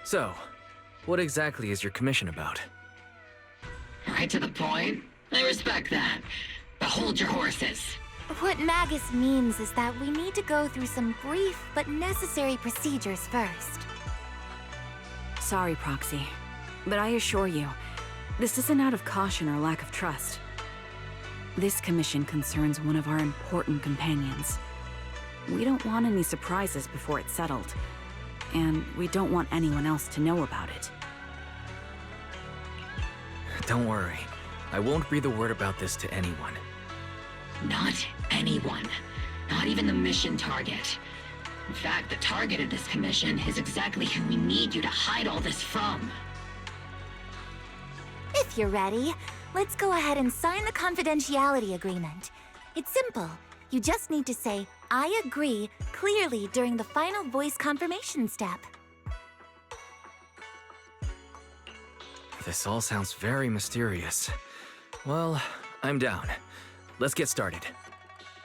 So, what exactly is your commission about? Right to the point. I respect that. But hold your horses. What Magus means is that we need to go through some brief but necessary procedures first. Sorry, Proxy, but I assure you, this isn't out of caution or lack of trust. This commission concerns one of our important companions. We don't want any surprises before it's settled, and we don't want anyone else to know about it. Don't worry. I won't breathe a word about this to anyone. Not anyone. Not even the mission target. In fact, the target of this commission is exactly who we need you to hide all this from. If you're ready, let's go ahead and sign the confidentiality agreement. It's simple. You just need to say, "I agree," clearly during the final voice confirmation step. This all sounds very mysterious. Well, I'm down. Let's get started.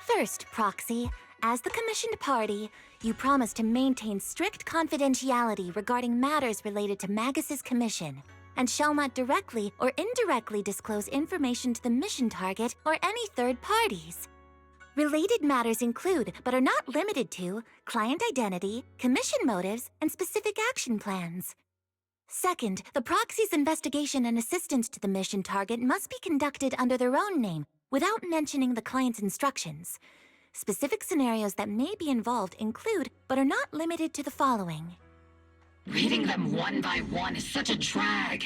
First, Proxy, as the commissioned party, you promise to maintain strict confidentiality regarding matters related to Magus's commission, and shall not directly or indirectly disclose information to the mission target or any third parties. Related matters include, but are not limited to, client identity, commission motives, and specific action plans. Second, the proxy's investigation and assistance to the mission target must be conducted under their own name, without mentioning the client's instructions. Specific scenarios that may be involved include, but are not limited to the following. Reading them one by one is such a drag.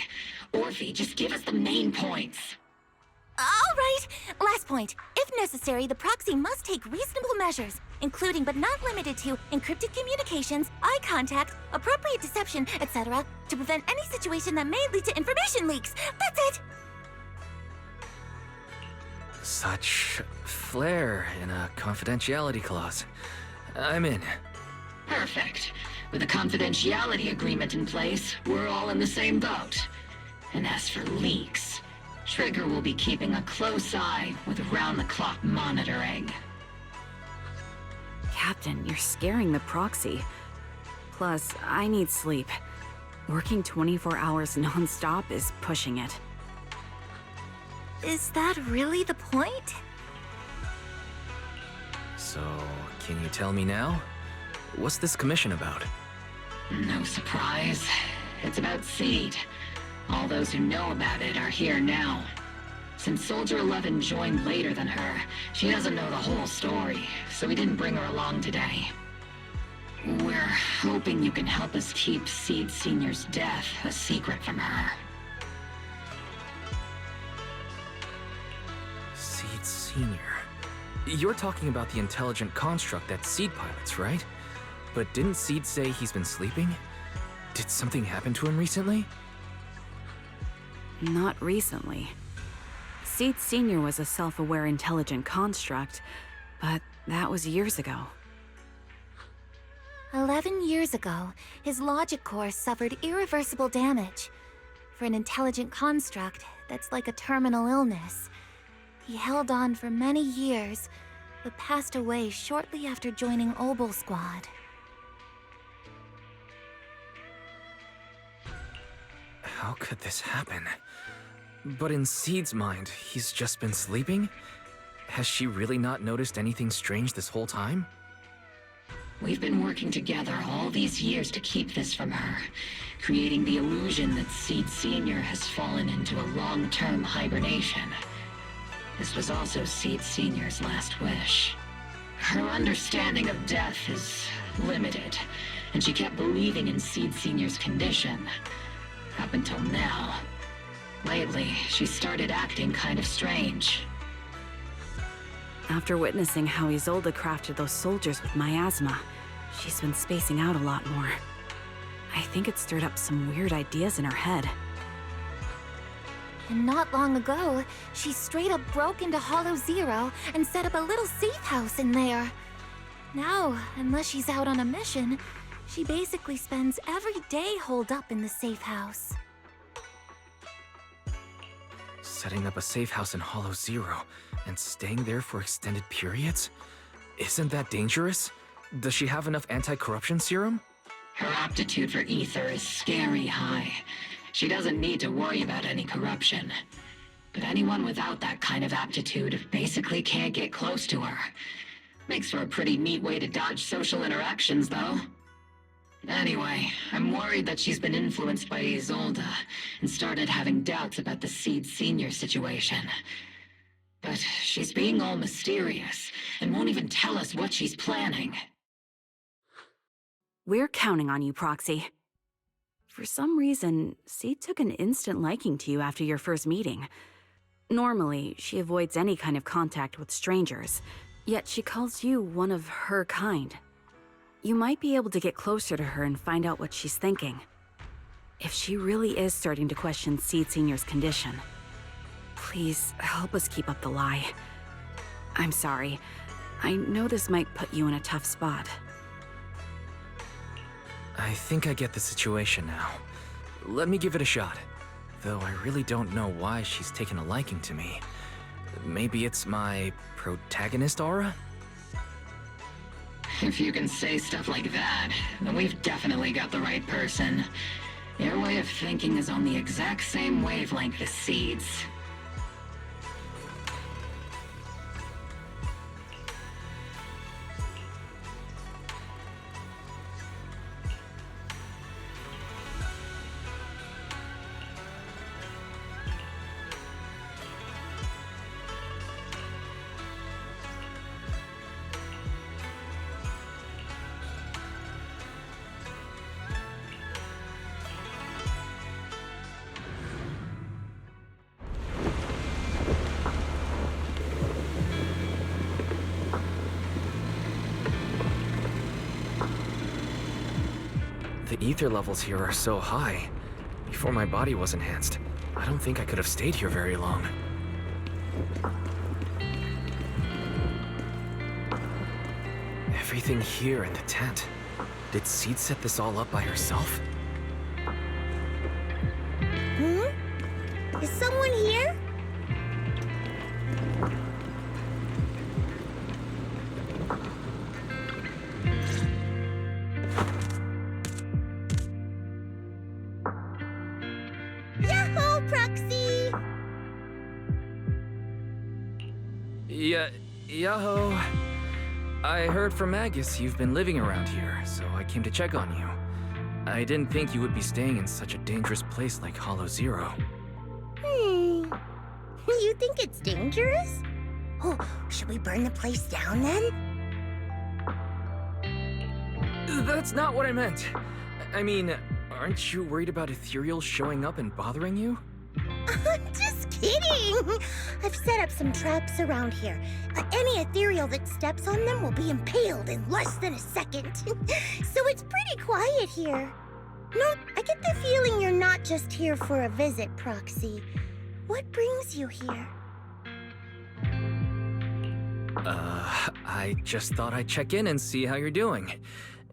Orphe, just give us the main points. All right, last point. If necessary, the proxy must take reasonable measures, including but not limited to encrypted communications, eye contact, appropriate deception, etc., to prevent any situation that may lead to information leaks. That's it! Such flair in a confidentiality clause. I'm in. Perfect. With a confidentiality agreement in place, we're all in the same boat. And as for leaks, Trigger will be keeping a close eye with round-the-clock monitoring. Captain, you're scaring the proxy. Plus, I need sleep. Working 24 hours non-stop is pushing it. Is that really the point? So, can you tell me now? What's this commission about? No surprise. It's about Seed. All those who know about it are here now. Since Soldier 11 joined later than her, she doesn't know the whole story, so we didn't bring her along today. We're hoping you can help us keep Seed Senior's death a secret from her. Seed Senior. You're talking about the intelligent construct that Seed pilots, right? But didn't Seed say he's been sleeping? Did something happen to him recently? Not recently. Seed Senior was a self-aware intelligent construct, but that was years ago. 11 years ago, his logic core suffered irreversible damage. For an intelligent construct, that's like a terminal illness. He held on for many years, but passed away shortly after joining Obel Squad. How could this happen? But in Seed's mind, he's just been sleeping? Has she really not noticed anything strange this whole time? We've been working together all these years to keep this from her, creating the illusion that Seed Senior has fallen into a long-term hibernation. This was also Seed Senior's last wish. Her understanding of death is limited, and she kept believing in Seed Senior's condition. Up until now. Lately, she started acting kind of strange. After witnessing how Isolde crafted those soldiers with miasma, she's been spacing out a lot more. I think it stirred up some weird ideas in her head. And not long ago, she straight up broke into Hollow Zero and set up a little safe house in there. Now, unless she's out on a mission, she basically spends every day holed up in the safe house. Setting up a safe house in Hollow Zero and staying there for extended periods? Isn't that dangerous? Does she have enough anti-corruption serum? Her aptitude for ether is scary high. She doesn't need to worry about any corruption. But anyone without that kind of aptitude basically can't get close to her. Makes for a pretty neat way to dodge social interactions, though. Anyway, I'm worried that she's been influenced by Isolde and started having doubts about the Seed Senior situation. But she's being all mysterious and won't even tell us what she's planning. We're counting on you, Proxy. For some reason, Seed took an instant liking to you after your first meeting. Normally, she avoids any kind of contact with strangers, yet she calls you one of her kind. You might be able to get closer to her and find out what she's thinking. If she really is starting to question Seed Senior's condition, please help us keep up the lie. I'm sorry. I know this might put you in a tough spot. I think I get the situation now. Let me give it a shot. Though I really don't know why she's taken a liking to me. Maybe it's my protagonist aura? If you can say stuff like that, then we've definitely got the right person. Your way of thinking is on the exact same wavelength as Seed's. The ether levels here are so high. Before my body was enhanced, I don't think I could have stayed here very long. Everything here in the tent. Did Seed set this all up by herself? Is someone here? Yahoo, Proxy! Yaho. I heard from Agus you've been living around here, so I came to check on you. I didn't think you would be staying in such a dangerous place like Hollow Zero. You think it's dangerous? Oh, should we burn the place down then? That's not what I meant. I mean, aren't you worried about ethereals showing up and bothering you? I'm just kidding! I've set up some traps around here. Any ethereal that steps on them will be impaled in less than a second. So it's pretty quiet here. No, I get the feeling you're not just here for a visit, Proxy. What brings you here? I just thought I'd check in and see how you're doing.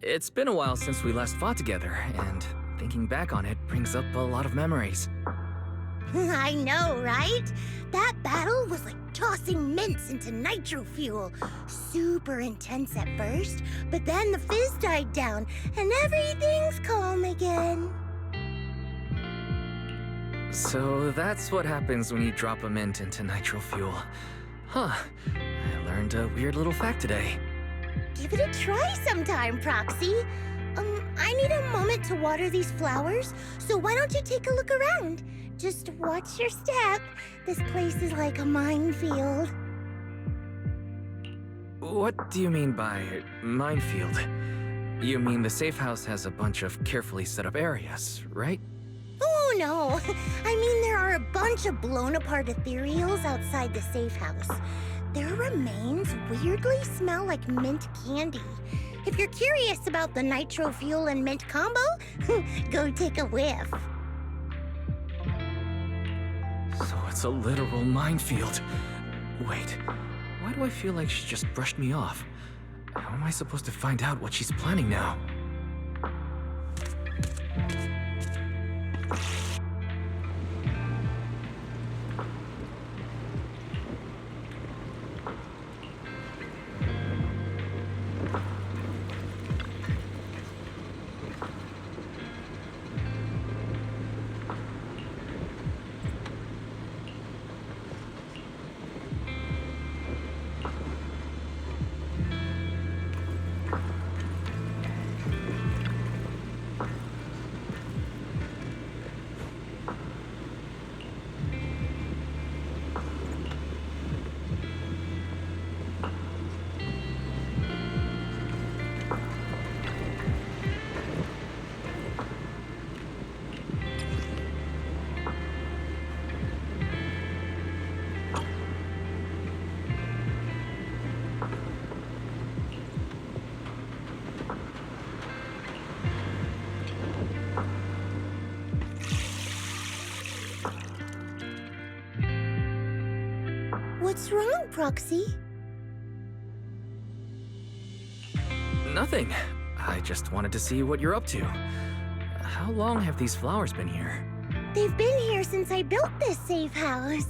It's been a while since we last fought together, and thinking back on it brings up a lot of memories. I know, right? That battle was like tossing mints into nitro fuel. Super intense at first, but then the fizz died down, and everything's calm again. So that's what happens when you drop a mint into nitro fuel. Huh. I learned a weird little fact today. Give it a try sometime, Proxy. I need a moment to water these flowers, so why don't you take a look around? Just watch your step. This place is like a minefield. What do you mean by minefield? You mean the safe house has a bunch of carefully set up areas, right? Oh, no. I mean, there are a bunch of blown-apart ethereals outside the safe house. Their remains weirdly smell like mint candy. If you're curious about the nitro fuel and mint combo, go take a whiff. So it's a literal minefield. Wait, why do I feel like she just brushed me off? How am I supposed to find out what she's planning now? What's wrong, Proxy? Nothing. I just wanted to see what you're up to. How long have these flowers been here? They've been here since I built this safe house.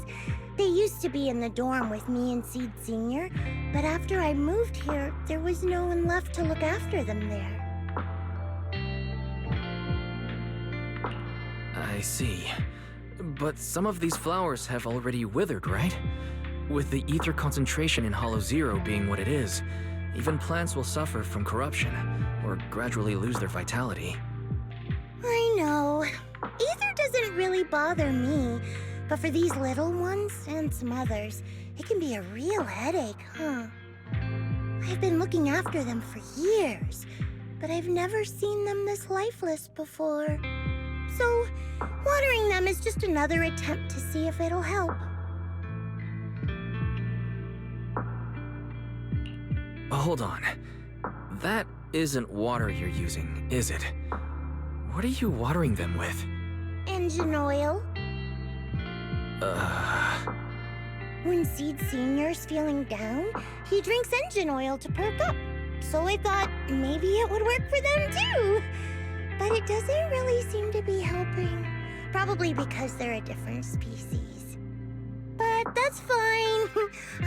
They used to be in the dorm with me and Seed Sr., but after I moved here, there was no one left to look after them there. I see. But some of these flowers have already withered, right? With the ether concentration in Hollow Zero being what it is, even plants will suffer from corruption, or gradually lose their vitality. I know. Ether doesn't really bother me, but for these little ones, and some others, it can be a real headache, huh? I've been looking after them for years, but I've never seen them this lifeless before. So, watering them is just another attempt to see if it'll help. Hold on. That isn't water you're using, is it? What are you watering them with? Engine oil. When Seed Senior's feeling down, he drinks engine oil to perk up. So I thought maybe it would work for them too. But it doesn't really seem to be helping. Probably because they're a different species. But that's fine.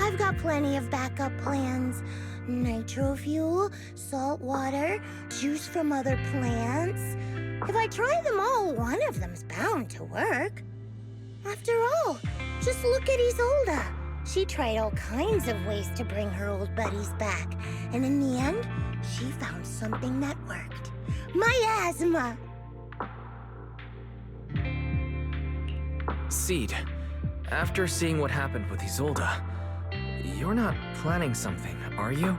I've got plenty of backup plans. Nitro fuel, salt water, juice from other plants. If I try them all, one of them's bound to work. After all, just look at Isolde. She tried all kinds of ways to bring her old buddies back, and in the end, she found something that worked. Miasma! Seed, after seeing what happened with Isolde, you're not planning something, are you?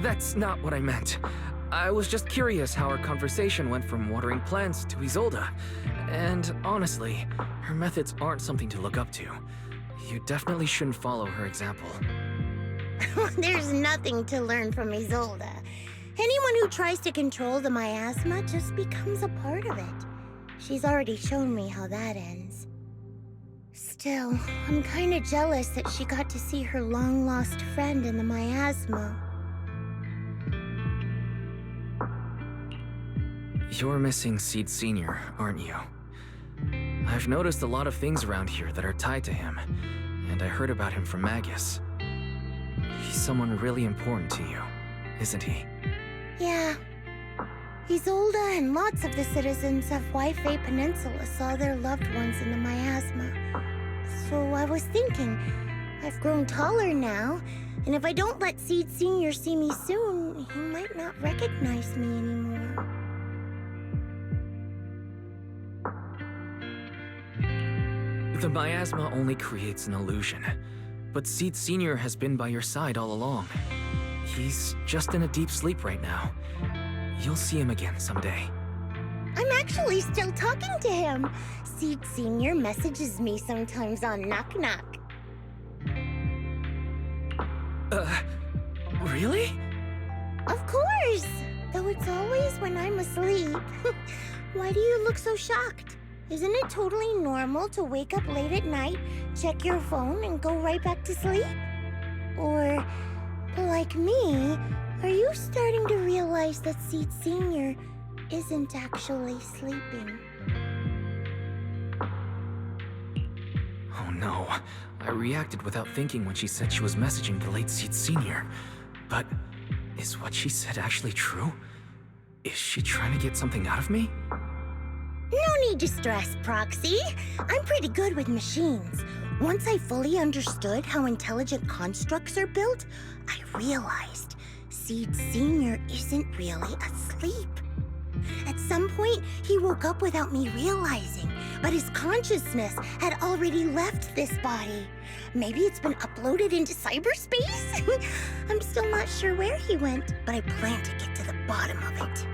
That's not what I meant. I was just curious how our conversation went from watering plants to Isolde. And honestly, her methods aren't something to look up to. You definitely shouldn't follow her example. There's nothing to learn from Isolde. Anyone who tries to control the miasma just becomes a part of it. She's already shown me how that ends. Still, I'm kinda jealous that she got to see her long-lost friend in the miasma. You're missing Seed Sr., aren't you? I've noticed a lot of things around here that are tied to him, and I heard about him from Magus. He's someone really important to you, isn't he? Yeah. Isolde and lots of the citizens of Wi-Fi Peninsula saw their loved ones in the miasma. So I was thinking, I've grown taller now, and if I don't let Seed Sr. see me soon, he might not recognize me anymore. The miasma only creates an illusion, but Seed Sr. has been by your side all along. He's just in a deep sleep right now. You'll see him again someday. I'm actually still talking to him. Seed Sr. messages me sometimes on Knock Knock. Really? Of course! Though it's always when I'm asleep. Why do you look so shocked? Isn't it totally normal to wake up late at night, check your phone, and go right back to sleep? Or, like me, are you starting to realize that Seed Sr. isn't actually sleeping? Oh no, I reacted without thinking when she said she was messaging the late Seed Sr. But is what she said actually true? Is she trying to get something out of me? No need to stress, Proxy. I'm pretty good with machines. Once I fully understood how intelligent constructs are built, I realized Seed Sr. isn't really asleep. At some point, he woke up without me realizing, but his consciousness had already left this body. Maybe it's been uploaded into cyberspace? I'm still not sure where he went, but I plan to get to the bottom of it.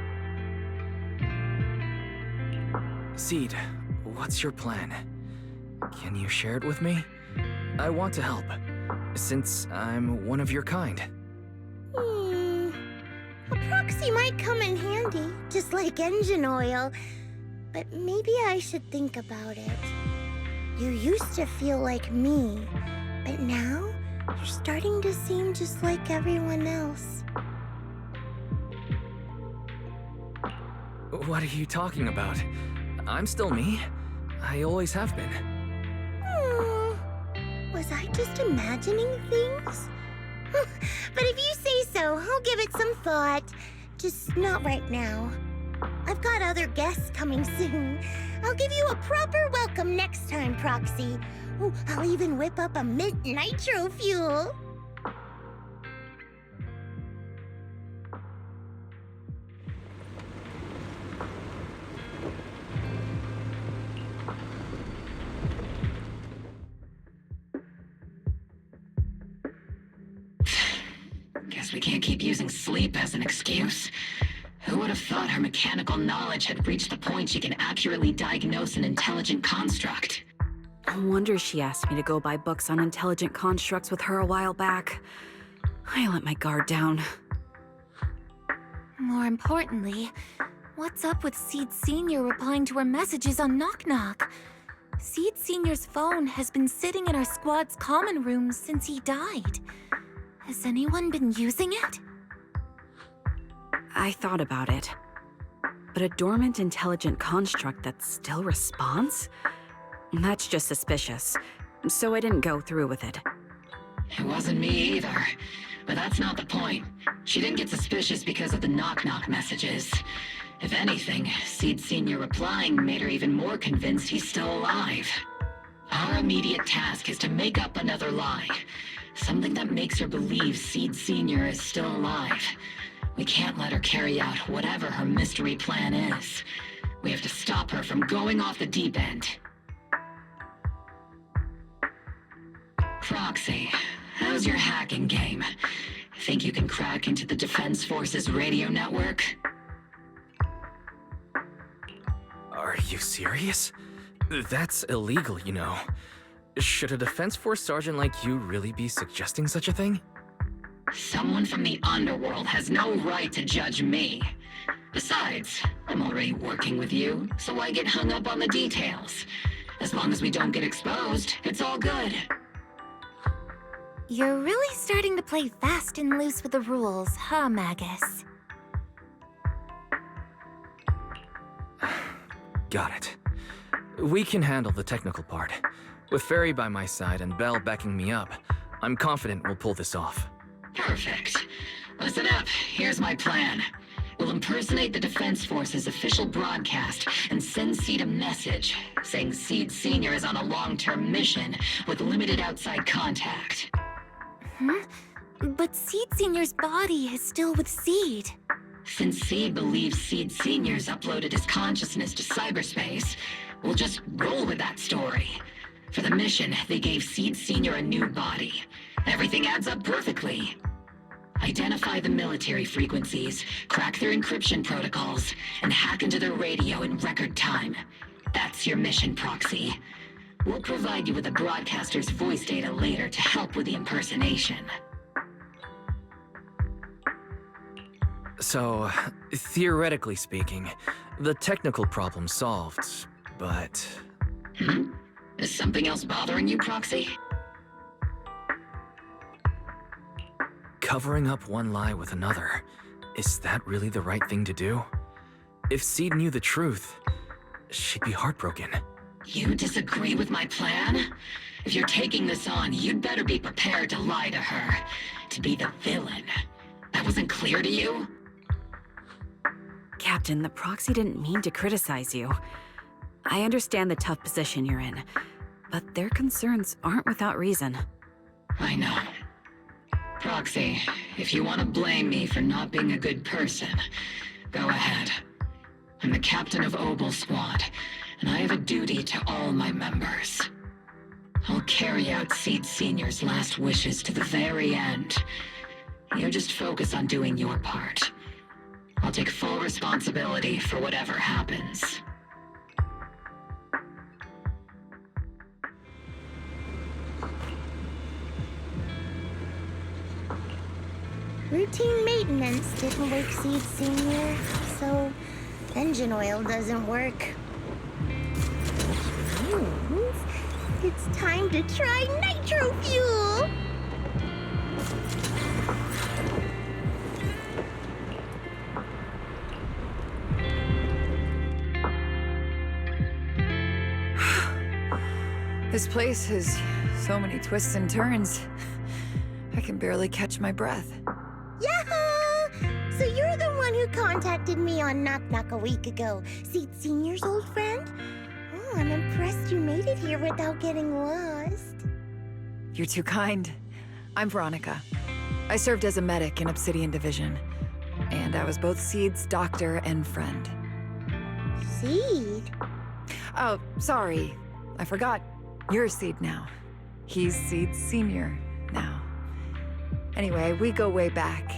Seed, what's your plan? Can you share it with me? I want to help, since I'm one of your kind. A proxy might come in handy, just like engine oil. But maybe I should think about it. You used to feel like me, but now you're starting to seem just like everyone else. What are you talking about? I'm still me. I always have been. Was I just imagining things? But if you say so, I'll give it some thought. Just not right now. I've got other guests coming soon. I'll give you a proper welcome next time, Proxy. Oh, I'll even whip up a mint nitro fuel. Guess we can't keep using sleep as an excuse. Who would have thought her mechanical knowledge had reached the point she can accurately diagnose an intelligent construct? No wonder she asked me to go buy books on intelligent constructs with her a while back. I let my guard down. More importantly, what's up with Seed Sr. replying to our messages on Knock Knock? Seed Sr.'s phone has been sitting in our squad's common room since he died. Has anyone been using it? I thought about it. But a dormant intelligent construct that still responds? That's just suspicious. So I didn't go through with it. It wasn't me either. But that's not the point. She didn't get suspicious because of the knock-knock messages. If anything, Seed Sr. replying made her even more convinced he's still alive. Our immediate task is to make up another lie. Something that makes her believe Seed Sr. is still alive. We can't let her carry out whatever her mystery plan is. We have to stop her from going off the deep end. Proxy, how's your hacking game? Think you can crack into the Defense Force's radio network? Are you serious? That's illegal, you know. Should a Defense Force sergeant like you really be suggesting such a thing? Someone from the underworld has no right to judge me. Besides, I'm already working with you, so why get hung up on the details? As long as we don't get exposed, it's all good. You're really starting to play fast and loose with the rules, huh, Magus? Got it. We can handle the technical part. With Fairy by my side and Belle backing me up, I'm confident we'll pull this off. Perfect. Listen up, here's my plan. We'll impersonate the Defense Force's official broadcast and send Seed a message saying Seed Sr. is on a long-term mission with limited outside contact. But Seed Sr.'s body is still with Seed. Since Seed believes Seed Sr.'s uploaded his consciousness to cyberspace, we'll just roll with that story. For the mission, they gave Seed Sr. a new body. Everything adds up perfectly. Identify the military frequencies, crack their encryption protocols, and hack into their radio in record time. That's your mission, Proxy. We'll provide you with the broadcaster's voice data later to help with the impersonation. So, theoretically speaking, the technical problem's solved, but... Is something else bothering you, Proxy? Covering up one lie with another, is that really the right thing to do? If Seed knew the truth, she'd be heartbroken. You disagree with my plan? If you're taking this on, you'd better be prepared to lie to her. To be the villain. That wasn't clear to you? Captain, the Proxy didn't mean to criticize you. I understand the tough position you're in, but their concerns aren't without reason. I know. Proxy, if you want to blame me for not being a good person, go ahead. I'm the captain of Obel Squad, and I have a duty to all my members. I'll carry out Seed Sr.'s last wishes to the very end. You just focus on doing your part. I'll take full responsibility for whatever happens. Routine maintenance didn't wake Seed Sr., so engine oil doesn't work. Which means It's time to try nitro fuel! This place has so many twists and turns. I can barely catch my breath. Yahoo! So you're the one who contacted me on Knock Knock a week ago, Seed Senior's old friend? Oh, I'm impressed you made it here without getting lost. You're too kind. I'm Veronica. I served as a medic in Obsidian Division. And I was both Seed's doctor and friend. Seed? Oh, sorry. I forgot. You're Seed now. He's Seed Senior now. Anyway, we go way back.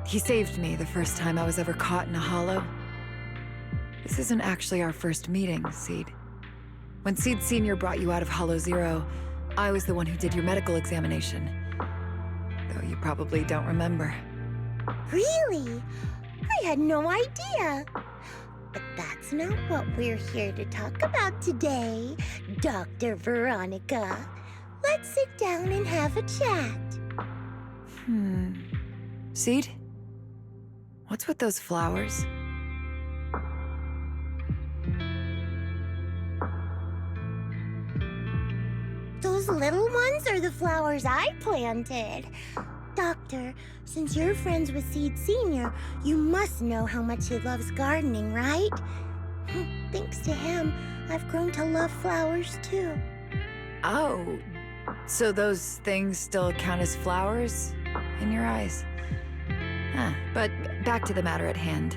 He saved me the first time I was ever caught in a hollow. This isn't actually our first meeting, Seed. When Seed Senior brought you out of Hollow Zero, I was the one who did your medical examination. Though you probably don't remember. Really? I had no idea. But that's not what we're here to talk about today, Dr. Veronica. Let's sit down and have a chat. Seed? What's with those flowers? Those little ones are the flowers I planted. Doctor, since you're friends with Seed Senior, you must know how much he loves gardening, right? Thanks to him, I've grown to love flowers too. Oh, so those things still count as flowers in your eyes? But back to the matter at hand.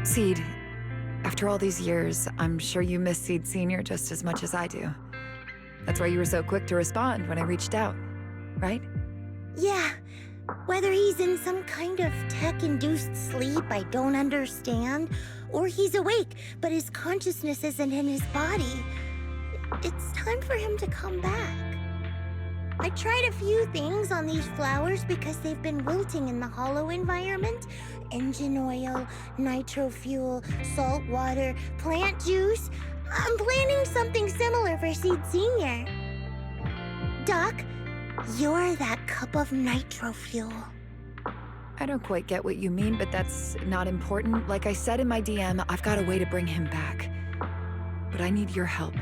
Seed, after all these years, I'm sure you miss Seed Senior just as much as I do. That's why you were so quick to respond when I reached out, right? Yeah, whether he's in some kind of tech-induced sleep I don't understand, or he's awake, but his consciousness isn't in his body, it's time for him to come back. I tried a few things on these flowers because they've been wilting in the hollow environment. Engine oil, nitro fuel, salt water, plant juice. I'm planning something similar for Seed Senior. Doc, you're that cup of nitro fuel. I don't quite get what you mean, but that's not important. Like I said in my DM, I've got a way to bring him back. But I need your help.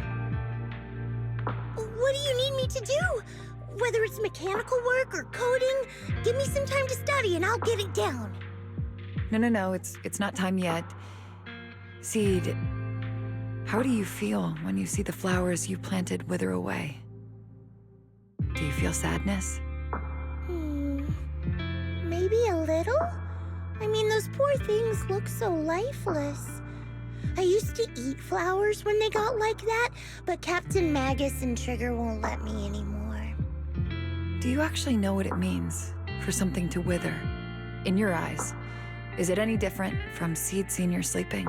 What do you need me to do? Whether it's mechanical work or coding, give me some time to study and I'll get it down. No, it's not time yet. Seed, how do you feel when you see the flowers you planted wither away? Do you feel sadness? Maybe a little? I mean, those poor things look so lifeless. I used to eat flowers when they got like that, but Captain Magus and Trigger won't let me anymore. Do you actually know what it means for something to wither? In your eyes, is it any different from Seed Senior sleeping?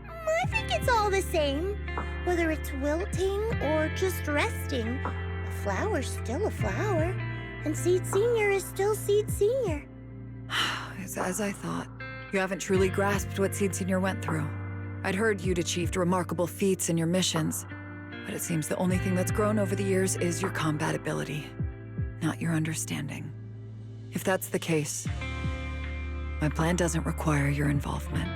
I think it's all the same. Whether it's wilting or just resting, a flower's still a flower, and Seed Senior is still Seed Senior. It's as I thought. You haven't truly grasped what Seed Senior went through. I'd heard you'd achieved remarkable feats in your missions, but it seems the only thing that's grown over the years is your combat ability, not your understanding. If that's the case, my plan doesn't require your involvement.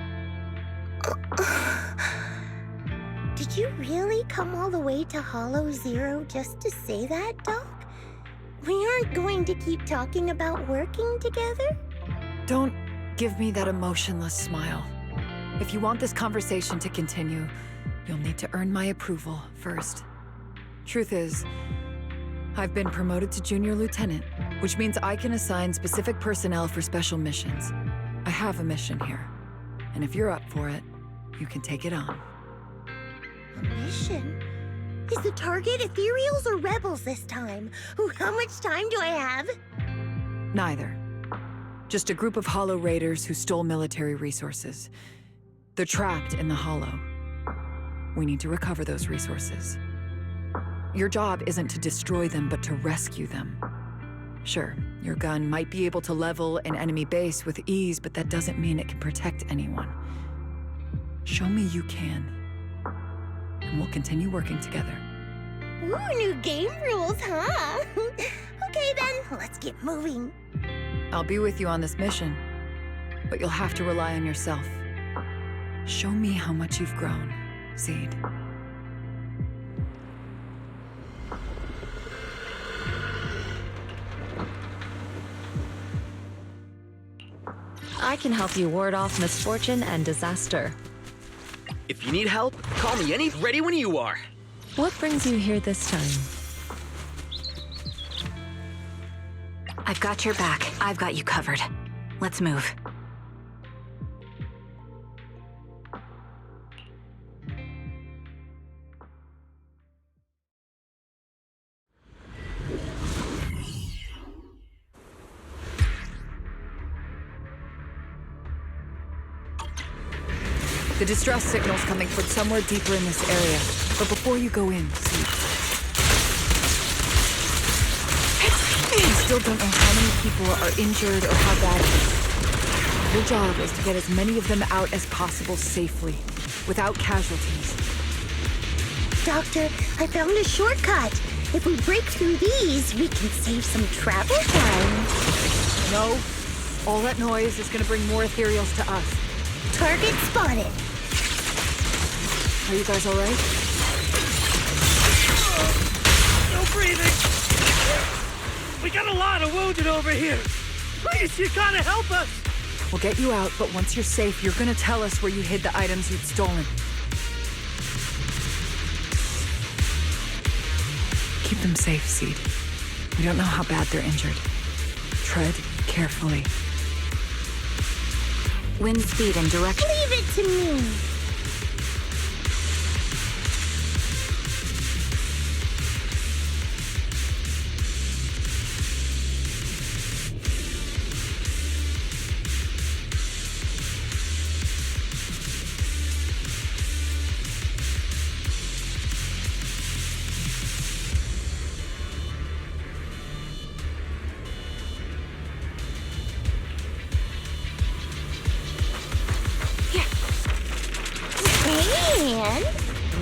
Did you really come all the way to Hollow Zero just to say that, Doc? We aren't going to keep talking about working together? Don't give me that emotionless smile. If you want this conversation to continue, you'll need to earn my approval first. Truth is, I've been promoted to Junior Lieutenant, which means I can assign specific personnel for special missions. I have a mission here, and if you're up for it, you can take it on. A mission? Is the target Ethereals or Rebels this time? How much time do I have? Neither. Just a group of Hollow Raiders who stole military resources. They're trapped in the Hollow. We need to recover those resources. Your job isn't to destroy them, but to rescue them. Sure, your gun might be able to level an enemy base with ease, but that doesn't mean it can protect anyone. Show me you can, and we'll continue working together. Ooh, new game rules, huh? Okay then, let's get moving. I'll be with you on this mission, but you'll have to rely on yourself. Show me how much you've grown, Seed. I can help you ward off misfortune and disaster. If you need help, call me ready when you are. What brings you here this time? I've got your back. I've got you covered. Let's move. The distress signal's coming from somewhere deeper in this area. But before you go in, see. I still don't know how many people are injured or how bad it is. Your job is to get as many of them out as possible safely, without casualties. Doctor, I found a shortcut. If we break through these, we can save some travel time. No. All that noise is gonna bring more ethereals to us. Target spotted. Are you guys all right? No breathing! We got a lot of wounded over here! Please, you gotta help us! We'll get you out, but once you're safe, you're gonna tell us where you hid the items you'd stolen. Keep them safe, Seed. We don't know how bad they're injured. Tread carefully. Wind speed and direction. Leave it to me.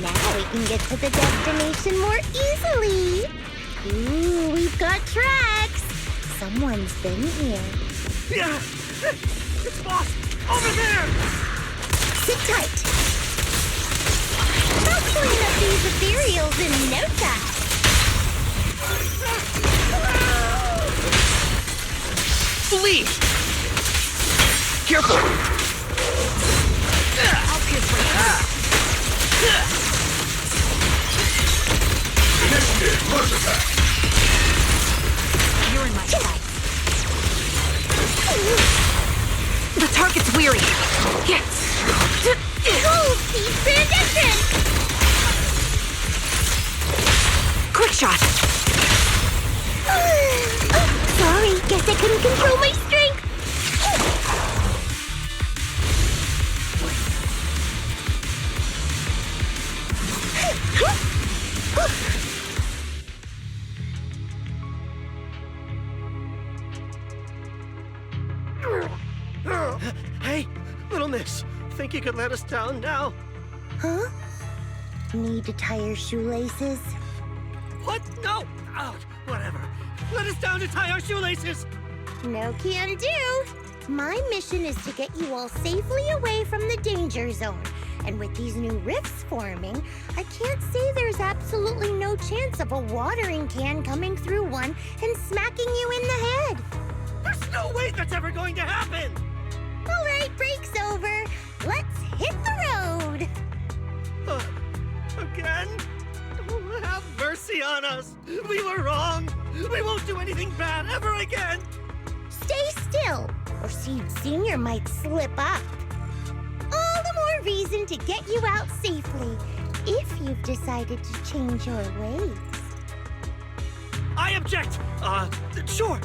Now we can get to the destination more easily. Ooh, we've got tracks. Someone's been here. Yeah! It's Boss! Over there! Sit tight. I'll clean up these ethereals in no time. Flee! Careful! I'll pierce right through. Initiate rush attack! You're in my sight. The target's weary. Yes. Cool, speed transition. Quick shot. Oh, sorry, guess I couldn't control my strength. Hey, little miss. Think you could let us down now? Huh? Need to tie your shoelaces? What? No! Oh, whatever. Let us down to tie our shoelaces! No can do. My mission is to get you all safely away from the danger zone. And with these new rifts forming, I can't say there's absolutely no chance of a watering can coming through one and smacking you in the head. There's no way that's ever going to happen! All right, break's over. Let's hit the road. Again? Oh, have mercy on us! We were wrong! We won't do anything bad ever again! Stay still, or Seed Senior might slip up. All the more reason to get you out safely, if you've decided to change your ways. I object! Sure.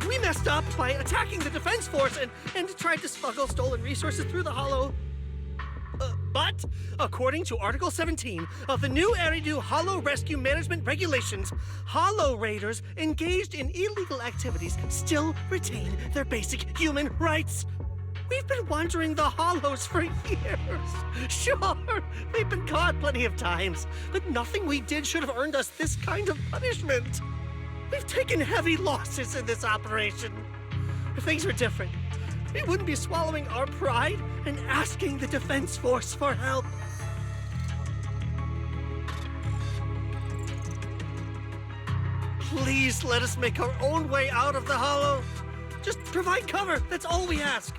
We messed up by attacking the defense force and tried to smuggle stolen resources through the hollow. But, according to Article 17 of the new Eridu Hollow Rescue Management Regulations, Hollow Raiders engaged in illegal activities still retain their basic human rights. We've been wandering the hollows for years. Sure, we've been caught plenty of times, but nothing we did should have earned us this kind of punishment. We've taken heavy losses in this operation. If things were different, we wouldn't be swallowing our pride and asking the Defense Force for help. Please let us make our own way out of the hollow. Just provide cover, that's all we ask.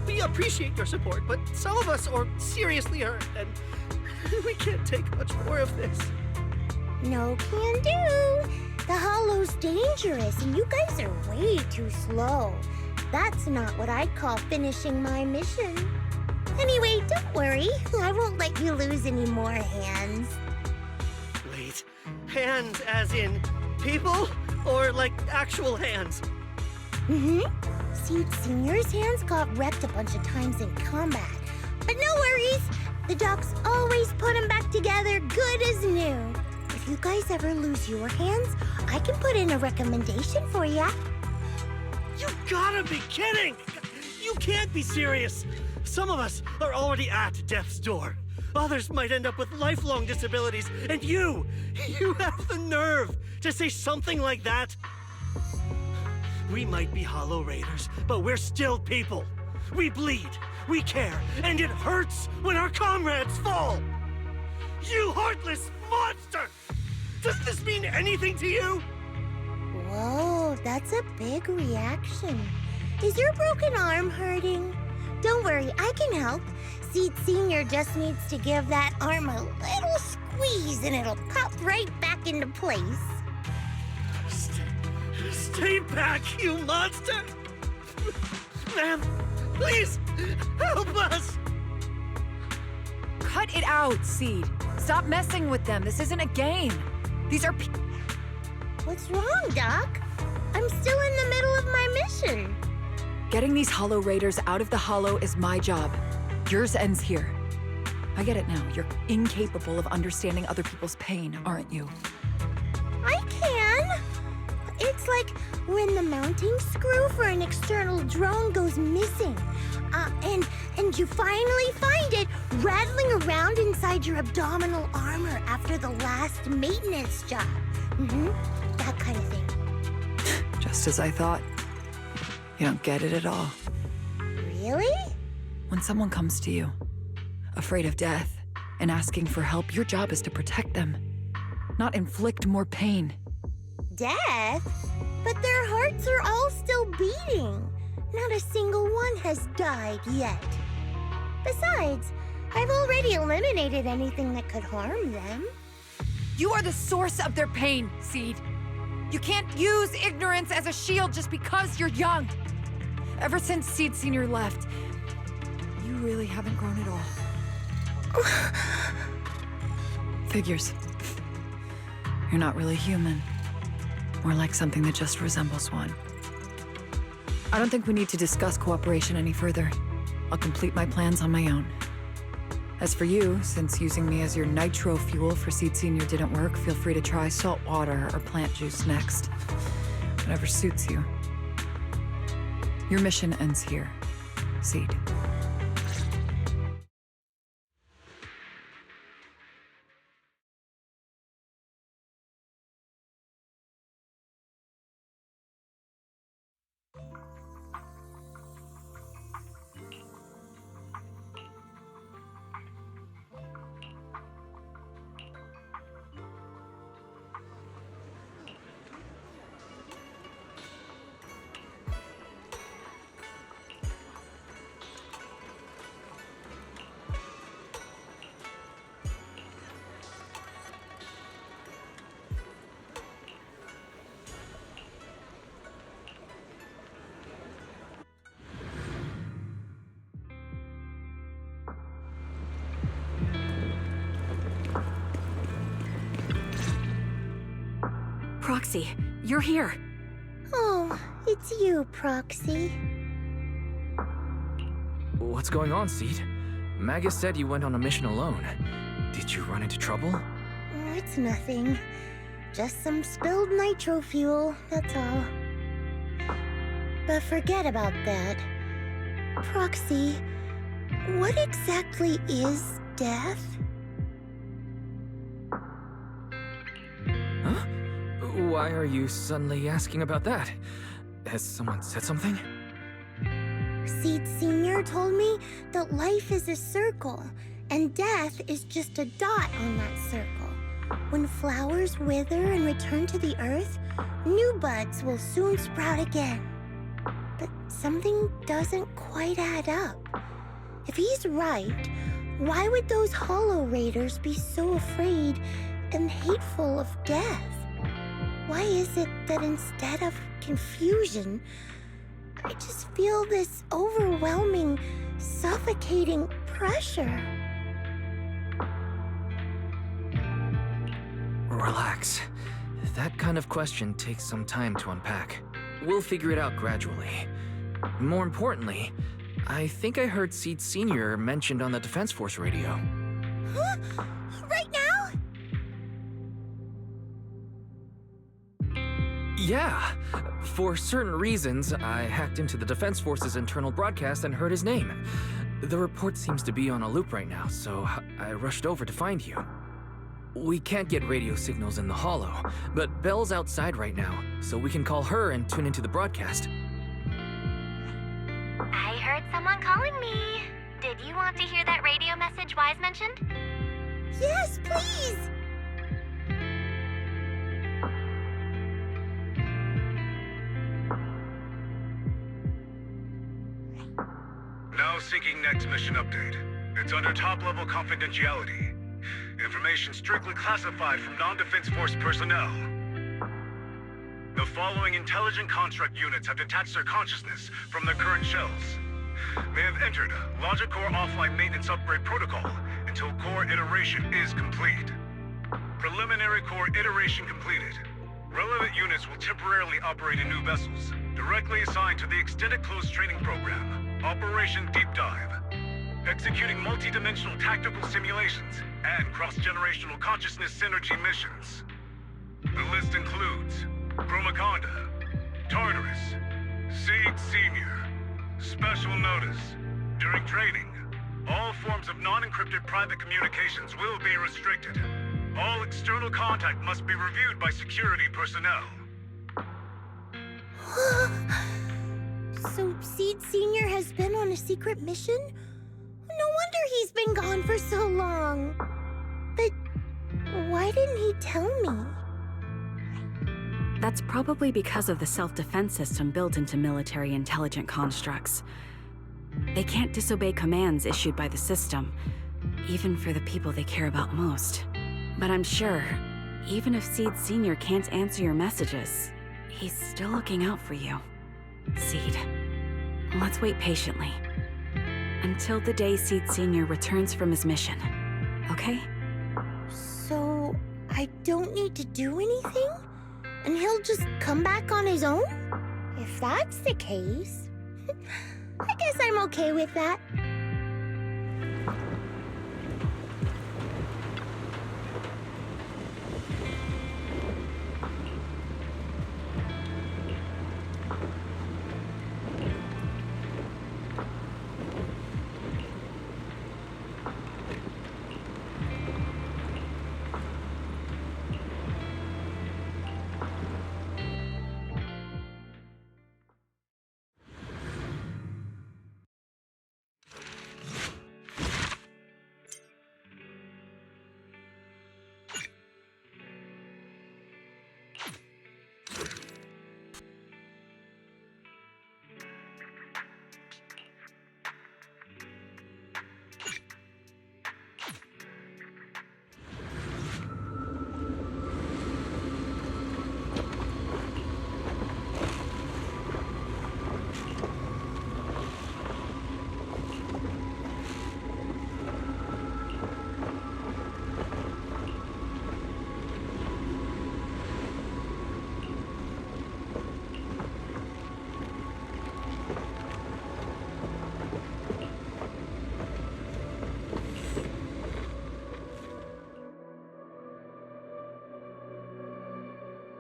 We appreciate your support, but some of us are seriously hurt, and we can't take much more of this. No can do. The hollow's dangerous, and you guys are way too slow. That's not what I'd call finishing my mission. Anyway, don't worry. I won't let you lose any more hands. Wait, hands as in people? Or like actual hands? Mm-hmm. Seed Senior's hands got wrecked a bunch of times in combat. But no worries. The docs always put them back together good as new. If you guys ever lose your hands, I can put in a recommendation for ya. You gotta be kidding! You can't be serious! Some of us are already at death's door. Others might end up with lifelong disabilities, and you have the nerve to say something like that? We might be Hollow Raiders, but we're still people. We bleed, we care, and it hurts when our comrades fall! You heartless monster! Does this mean anything to you? Whoa, that's a big reaction. Is your broken arm hurting? Don't worry, I can help. Seed Senior just needs to give that arm a little squeeze and it'll pop right back into place. Stay back, you monster! Ma'am, please, help us! Cut it out, Seed. Stop messing with them. This isn't a game. These are What's wrong, Doc? I'm still in the middle of my mission. Getting these Hollow Raiders out of the Hollow is my job. Yours ends here. I get it now. You're incapable of understanding other people's pain, aren't you? I can. It's like when the mounting screw for an external drone goes missing. And you finally find it rattling around inside your abdominal armor after the last maintenance job. That kind of thing. Just as I thought. You don't get it at all. Really? When someone comes to you, afraid of death, and asking for help, your job is to protect them, not inflict more pain. Death? But their hearts are all still beating. Not a single one has died yet. Besides, I've already eliminated anything that could harm them. You are the source of their pain, Seed. You can't use ignorance as a shield just because you're young. Ever since Seed Senior left, you really haven't grown at all. Figures. You're not really human. More like something that just resembles one. I don't think we need to discuss cooperation any further. I'll complete my plans on my own. As for you, since using me as your nitro fuel for Seed Senior didn't work, feel free to try salt water or plant juice next. Whatever suits you. Your mission ends here, Seed. Proxy, you're here. Oh, it's you, Proxy. What's going on, Seed? Magus said you went on a mission alone. Did you run into trouble? Oh, it's nothing. Just some spilled nitro fuel, that's all. But forget about that. Proxy, what exactly is death? Huh? Why are you suddenly asking about that? Has someone said something? Seed Senior told me that life is a circle, and death is just a dot on that circle. When flowers wither and return to the earth, new buds will soon sprout again. But something doesn't quite add up. If he's right, why would those Hollow Raiders be so afraid and hateful of death? Why is it that instead of confusion, I just feel this overwhelming, suffocating pressure? Relax. That kind of question takes some time to unpack. We'll figure it out gradually. More importantly, I think I heard Seed Senior mentioned on the Defense Force radio. Huh? Right now? Yeah. For certain reasons, I hacked into the Defense Force's internal broadcast and heard his name. The report seems to be on a loop right now, so I rushed over to find you. We can't get radio signals in the Hollow, but Belle's outside right now, so we can call her and tune into the broadcast. I heard someone calling me. Did you want to hear that radio message Wise mentioned? Yes, please! Now seeking next mission update. It's under top-level confidentiality. Information strictly classified from non-Defense Force personnel. The following intelligent construct units have detached their consciousness from their current shells. They have entered Logic Core offline maintenance upgrade protocol until core iteration is complete. Preliminary core iteration completed. Relevant units will temporarily operate in new vessels, directly assigned to the Extended Close Training Program, Operation Deep Dive, executing multi-dimensional tactical simulations and cross-generational consciousness synergy missions. The list includes Chromaconda, Tartarus, Seed Senior. Special notice. During training, all forms of non-encrypted private communications will be restricted. All external contact must be reviewed by security personnel. So Seed Senior has been on a secret mission? No wonder he's been gone for so long. But why didn't he tell me? That's probably because of the self-defense system built into military intelligent constructs. They can't disobey commands issued by the system, even for the people they care about most. But I'm sure, even if Seed Senior can't answer your messages, he's still looking out for you. Seed, let's wait patiently. Until the day Seed Senior returns from his mission, okay? So I don't need to do anything? And he'll just come back on his own? If that's the case, I guess I'm okay with that.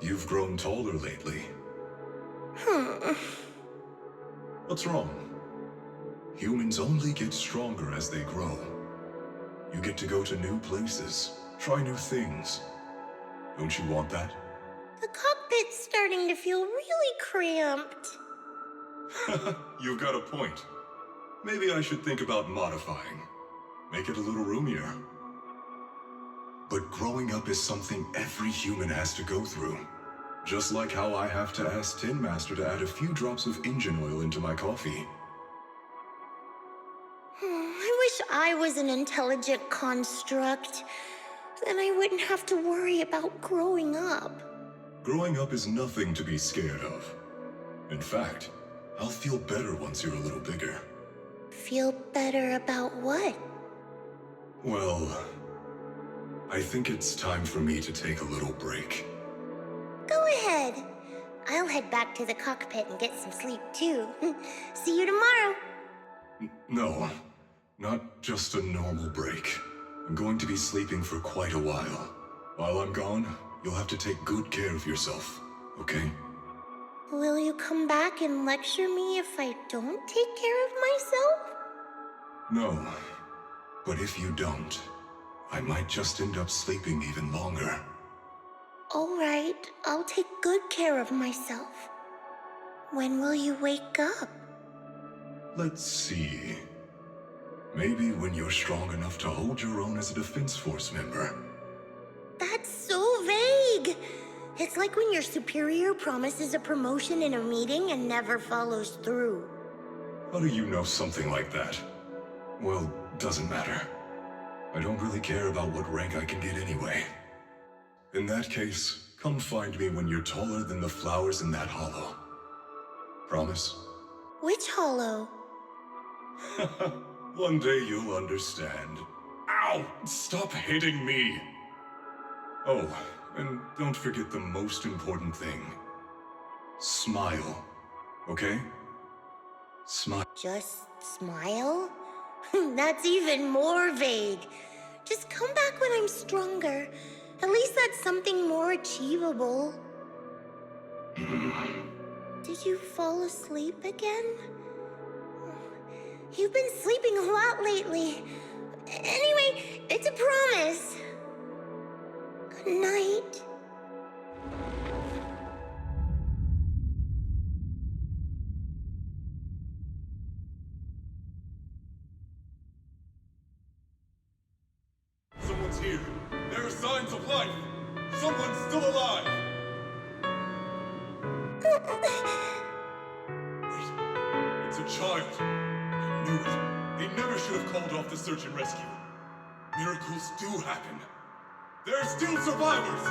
You've grown taller lately. Hmm. What's wrong? Humans only get stronger as they grow. You get to go to new places, try new things. Don't you want that? The cockpit's starting to feel really cramped. You've got a point. Maybe I should think about modifying. Make it a little roomier. But growing up is something every human has to go through. Just like how I have to ask Tin Master to add a few drops of engine oil into my coffee. I wish I was an intelligent construct. Then I wouldn't have to worry about growing up. Growing up is nothing to be scared of. In fact, I'll feel better once you're a little bigger. Feel better about what? Well, I think it's time for me to take a little break. Go ahead. I'll head back to the cockpit and get some sleep too. See you tomorrow. No, not just a normal break. I'm going to be sleeping for quite a while. While I'm gone, you'll have to take good care of yourself, okay? Will you come back and lecture me if I don't take care of myself? No, but if you don't, I might just end up sleeping even longer. All right, I'll take good care of myself. When will you wake up? Let's see. Maybe when you're strong enough to hold your own as a Defense Force member. That's so vague! It's like when your superior promises a promotion in a meeting and never follows through. How do you know something like that? Well, doesn't matter. I don't really care about what rank I can get anyway. In that case, come find me when you're taller than the flowers in that hollow. Promise? Which hollow? One day you'll understand. Ow! Stop hitting me! Oh, and don't forget the most important thing. Smile. Okay? Smile. Just smile? That's even more vague. Just come back when I'm stronger. At least that's something more achievable. Did you fall asleep again? You've been sleeping a lot lately. Anyway, it's a promise. Good night. Someone's here. There are signs of life. Someone's still alive. Wait, it's a child. I knew it. They never should have called off the search and rescue. Miracles do happen. There are still survivors.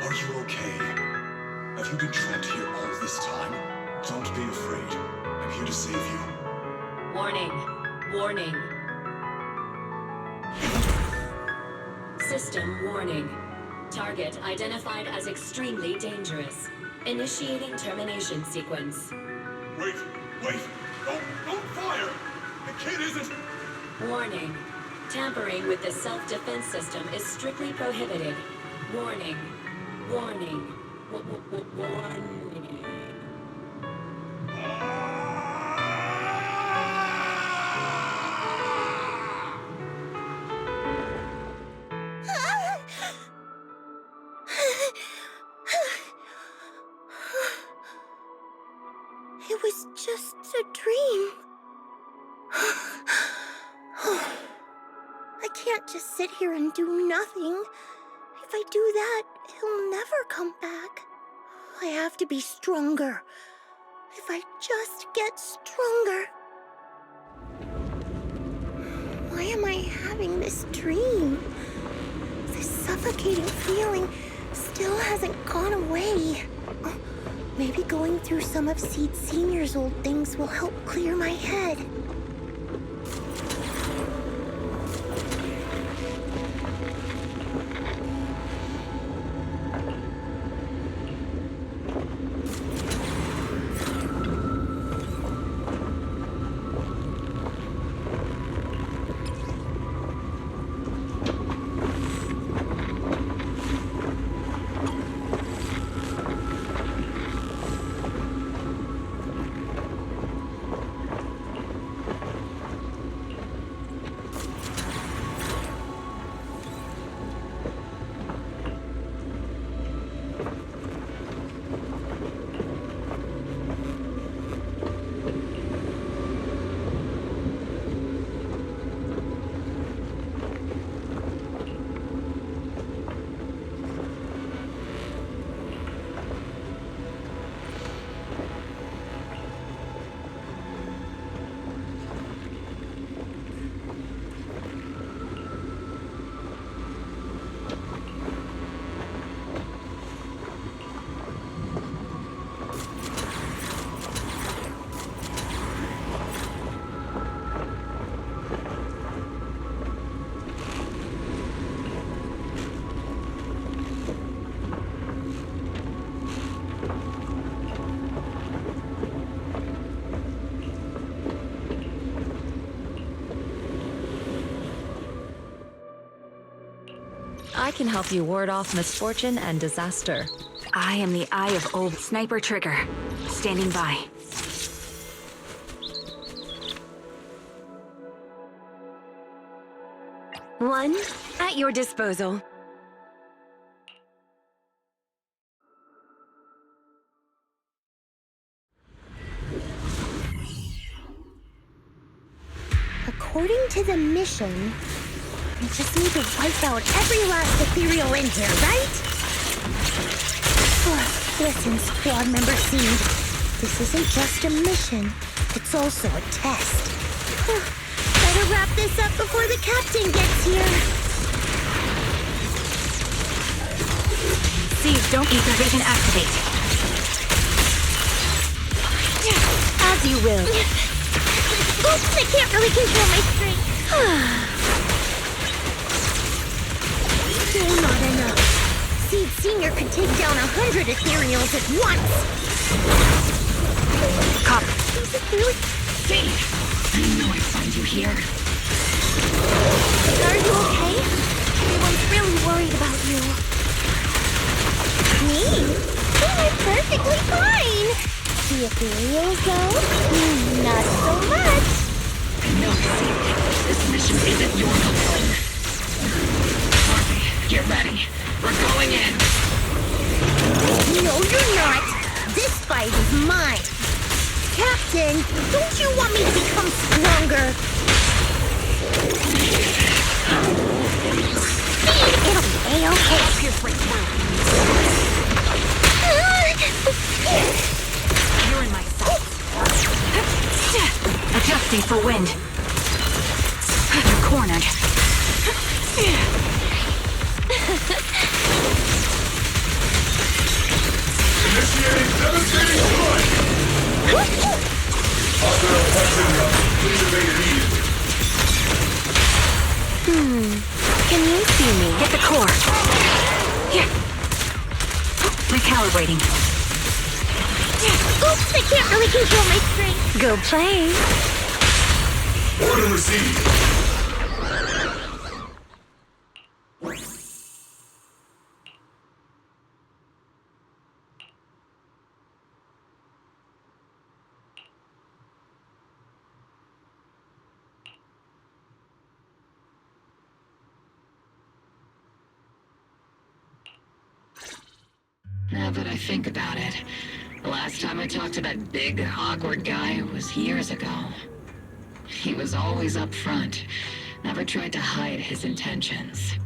Are you okay? Have you been trapped here all this time? Don't be afraid. I'm here to save you. Warning. Warning. System warning. Target identified as extremely dangerous. Initiating termination sequence. Wait! Don't fire! The kid isn't... Warning. Tampering with the self-defense system is strictly prohibited. Warning. Warning. Warning. It was just a dream. I can't just sit here and do nothing. If I do that, he'll never come back. I have to be stronger. If I just get stronger. Why am I having this dream? This suffocating feeling still hasn't gone away. Maybe going through some of Seed Senior's old things will help clear my head. I can help you ward off misfortune and disaster. I am the Eye of Old Sniper Trigger, standing by. One at your disposal. According to the mission, we just need to wipe out every last ethereal in here, right? Listen, squad member Seed. This isn't just a mission. It's also a test. Better wrap this up before the captain gets here. Seed, don't ether vision activate. As you will. Oops, I can't really control my strength. Still not enough. Seed Senior could take down 100 ethereals at once. Cop. Is it really? Seed! I know I'd find you here. Are you okay? Everyone's really worried about you. Me? I'm perfectly fine. The ethereals, though? Not so much. No, Seed. This mission isn't your alone. Harvey, get ready. We're going in. No, you're not. This fight is mine. Captain, don't you want me to become stronger? It'll be A-okay. Pierce right through. You're in my sights. Adjusting for wind. You're cornered. Initiating devastating strike! Hostile attack. Please evade immediately. Can you see me? Get the core. Here. Recalibrating. Oops, I can't really control my strength. Go play. Order received. Now that I think about it, the last time I talked to that big, awkward guy was years ago. He was always up front, never tried to hide his intentions.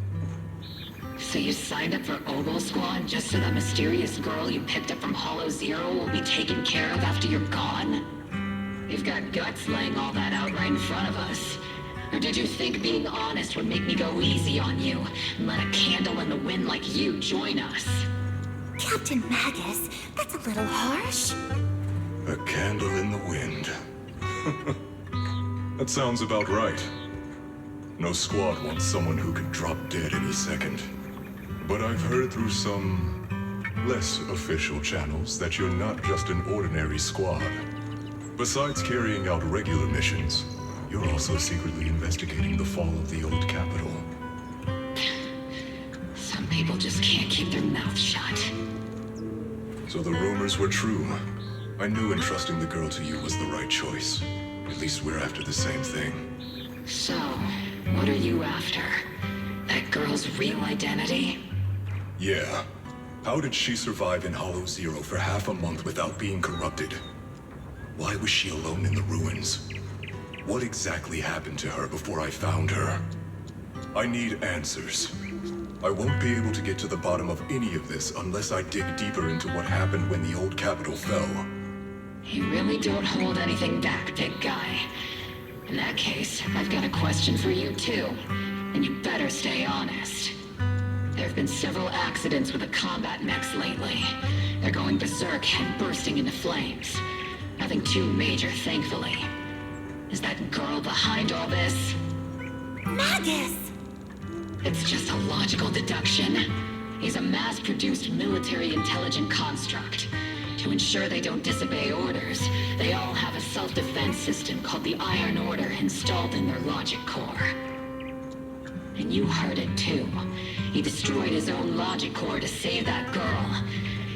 So you signed up for Ogle Squad just so that mysterious girl you picked up from Hollow Zero will be taken care of after you're gone? You've got guts laying all that out right in front of us. Or did you think being honest would make me go easy on you and let a candle in the wind like you join us? Captain Magus, that's a little harsh. A candle in the wind. That sounds about right. No squad wants someone who could drop dead any second. But I've heard through some less official channels that you're not just an ordinary squad. Besides carrying out regular missions, you're also secretly investigating the fall of the old capital. Some people just can't keep their mouths shut. So the rumors were true. I knew entrusting the girl to you was the right choice. At least we're after the same thing. So, what are you after? That girl's real identity? Yeah. How did she survive in Hollow Zero for half a month without being corrupted? Why was she alone in the ruins? What exactly happened to her before I found her? I need answers. I won't be able to get to the bottom of any of this unless I dig deeper into what happened when the old capital fell. You really don't hold anything back, big guy. In that case, I've got a question for you too, and you better stay honest. There have been several accidents with the combat mechs lately. They're going berserk and bursting into flames. Nothing too major, thankfully. Is that girl behind all this? Magus! It's just a logical deduction. He's a mass-produced military intelligent construct. To ensure they don't disobey orders, they all have a self-defense system called the Iron Order installed in their logic core. And you heard it too. He destroyed his own logic core to save that girl.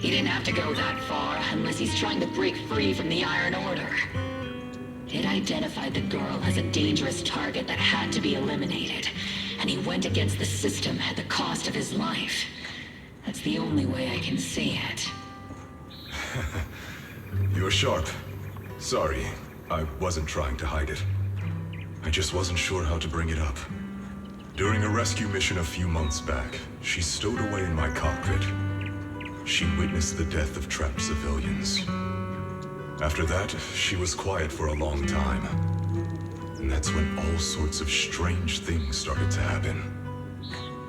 He didn't have to go that far unless he's trying to break free from the Iron Order. It identified the girl as a dangerous target that had to be eliminated, and he went against the system at the cost of his life. That's the only way I can see it. You're sharp. Sorry, I wasn't trying to hide it. I just wasn't sure how to bring it up. During a rescue mission a few months back, she stowed away in my cockpit. She witnessed the death of trapped civilians. After that, she was quiet for a long time. And that's when all sorts of strange things started to happen.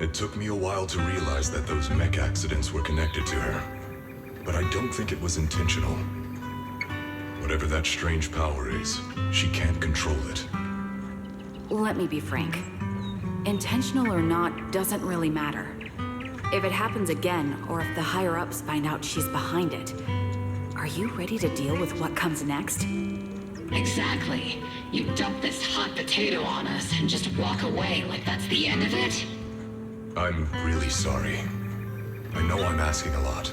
It took me a while to realize that those mech accidents were connected to her. But I don't think it was intentional. Whatever that strange power is, she can't control it. Let me be frank. Intentional or not doesn't really matter. If it happens again, or if the higher-ups find out she's behind it, are you ready to deal with what comes next? Exactly. You dump this hot potato on us and just walk away like that's the end of it? I'm really sorry. I know I'm asking a lot.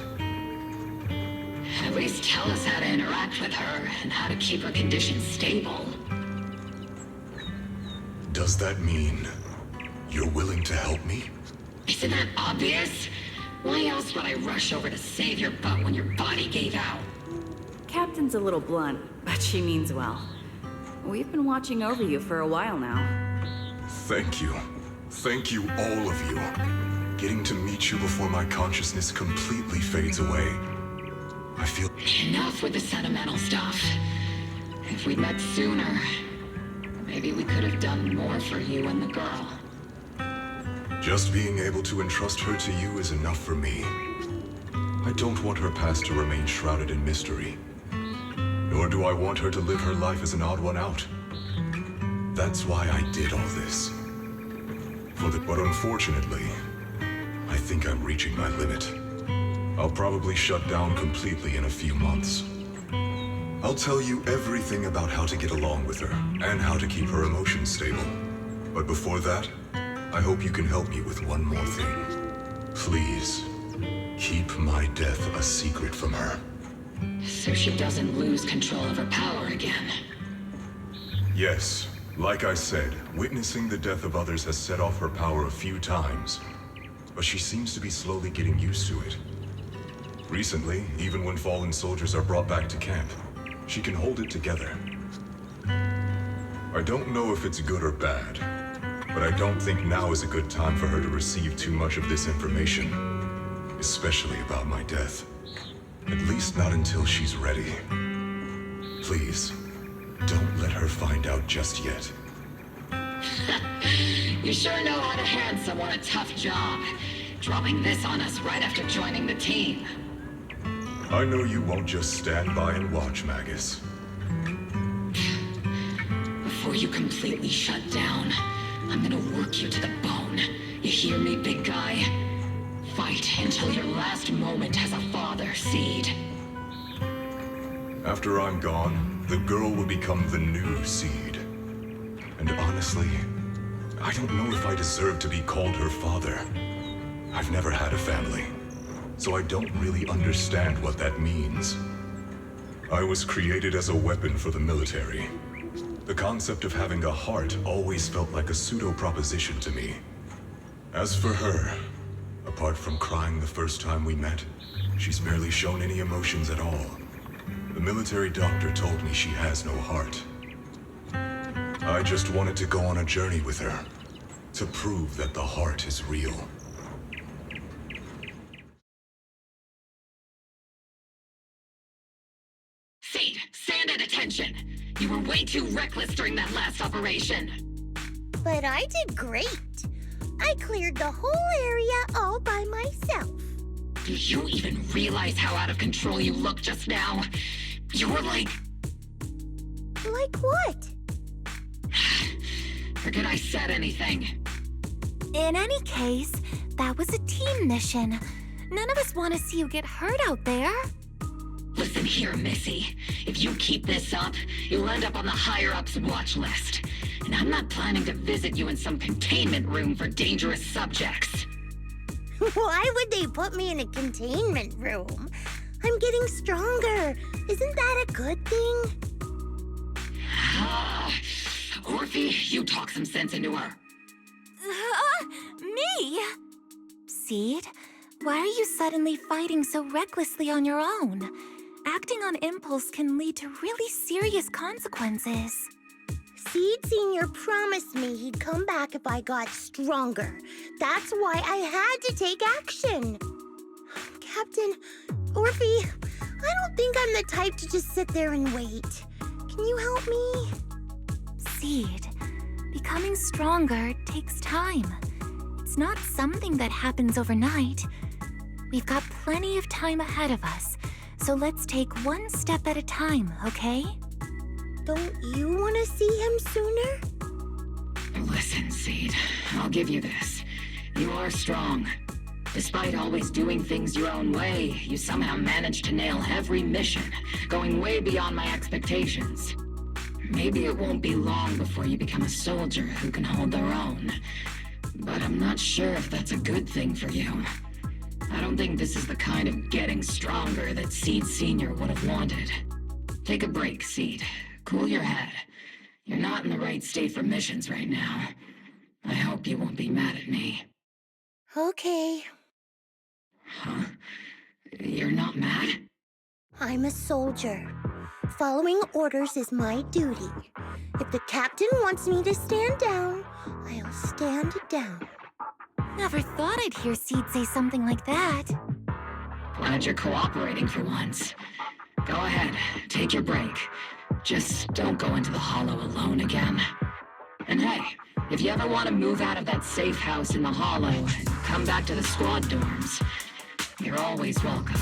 At least tell us how to interact with her and how to keep her condition stable. Does that mean you're willing to help me? Isn't that obvious? Why else would I rush over to save your butt when your body gave out? Captain's a little blunt, but she means well. We've been watching over you for a while now. Thank you. Thank you, all of you. Getting to meet you before my consciousness completely fades away. I feel... Enough with the sentimental stuff. If we'd met sooner, maybe we could have done more for you and the girl. Just being able to entrust her to you is enough for me. I don't want her past to remain shrouded in mystery. Nor do I want her to live her life as an odd one out. That's why I did all this. But unfortunately, I think I'm reaching my limit. I'll probably shut down completely in a few months. I'll tell you everything about how to get along with her, and how to keep her emotions stable. But before that, I hope you can help me with one more thing. Please, keep my death a secret from her. So she doesn't lose control of her power again. Yes, like I said, witnessing the death of others has set off her power a few times. But she seems to be slowly getting used to it. Recently, even when fallen soldiers are brought back to camp, she can hold it together. I don't know if it's good or bad, but I don't think now is a good time for her to receive too much of this information, especially about my death. At least not until she's ready. Please, don't let her find out just yet. You sure know how to hand someone a tough job, dropping this on us right after joining the team. I know you won't just stand by and watch, Magus. Before you completely shut down, I'm gonna work you to the bone. You hear me, big guy? Fight until your last moment as a father seed. After I'm gone, the girl will become the new seed. And honestly, I don't know if I deserve to be called her father. I've never had a family, so I don't really understand what that means. I was created as a weapon for the military. The concept of having a heart always felt like a pseudo-proposition to me. As for her, apart from crying the first time we met, she's barely shown any emotions at all. The military doctor told me she has no heart. I just wanted to go on a journey with her, to prove that the heart is real. Seed, stand at attention. You were way too reckless during that last operation. But I did great. I cleared the whole area all by myself. Do you even realize how out of control you looked just now? You were like... Like what? Forget I said anything. In any case, that was a team mission. None of us want to see you get hurt out there. Listen here, Missy. If you keep this up, you'll end up on the higher-ups watch list. And I'm not planning to visit you in some containment room for dangerous subjects. Why would they put me in a containment room? I'm getting stronger. Isn't that a good thing? Orphe, you talk some sense into her. Me? Seed, why are you suddenly fighting so recklessly on your own? Acting on impulse can lead to really serious consequences. Seed Senior promised me he'd come back if I got stronger. That's why I had to take action. Captain, Orphe, I don't think I'm the type to just sit there and wait. Can you help me? Seed, becoming stronger takes time. It's not something that happens overnight. We've got plenty of time ahead of us, so let's take one step at a time, okay? Don't you want to see him sooner? Listen, Seed, I'll give you this. You are strong. Despite always doing things your own way, you somehow managed to nail every mission, going way beyond my expectations. Maybe it won't be long before you become a soldier who can hold their own. But I'm not sure if that's a good thing for you. I don't think this is the kind of getting stronger that Seed Senior would have wanted. Take a break, Seed. Cool your head. You're not in the right state for missions right now. I hope you won't be mad at me. Okay. Huh? You're not mad? I'm a soldier. Following orders is my duty. If the captain wants me to stand down, I'll stand down. Never thought I'd hear Seed say something like that. Glad you're cooperating for once. Go ahead, take your break. Just don't go into the hollow alone again. And hey, if you ever want to move out of that safe house in the hollow and come back to the squad dorms, you're always welcome.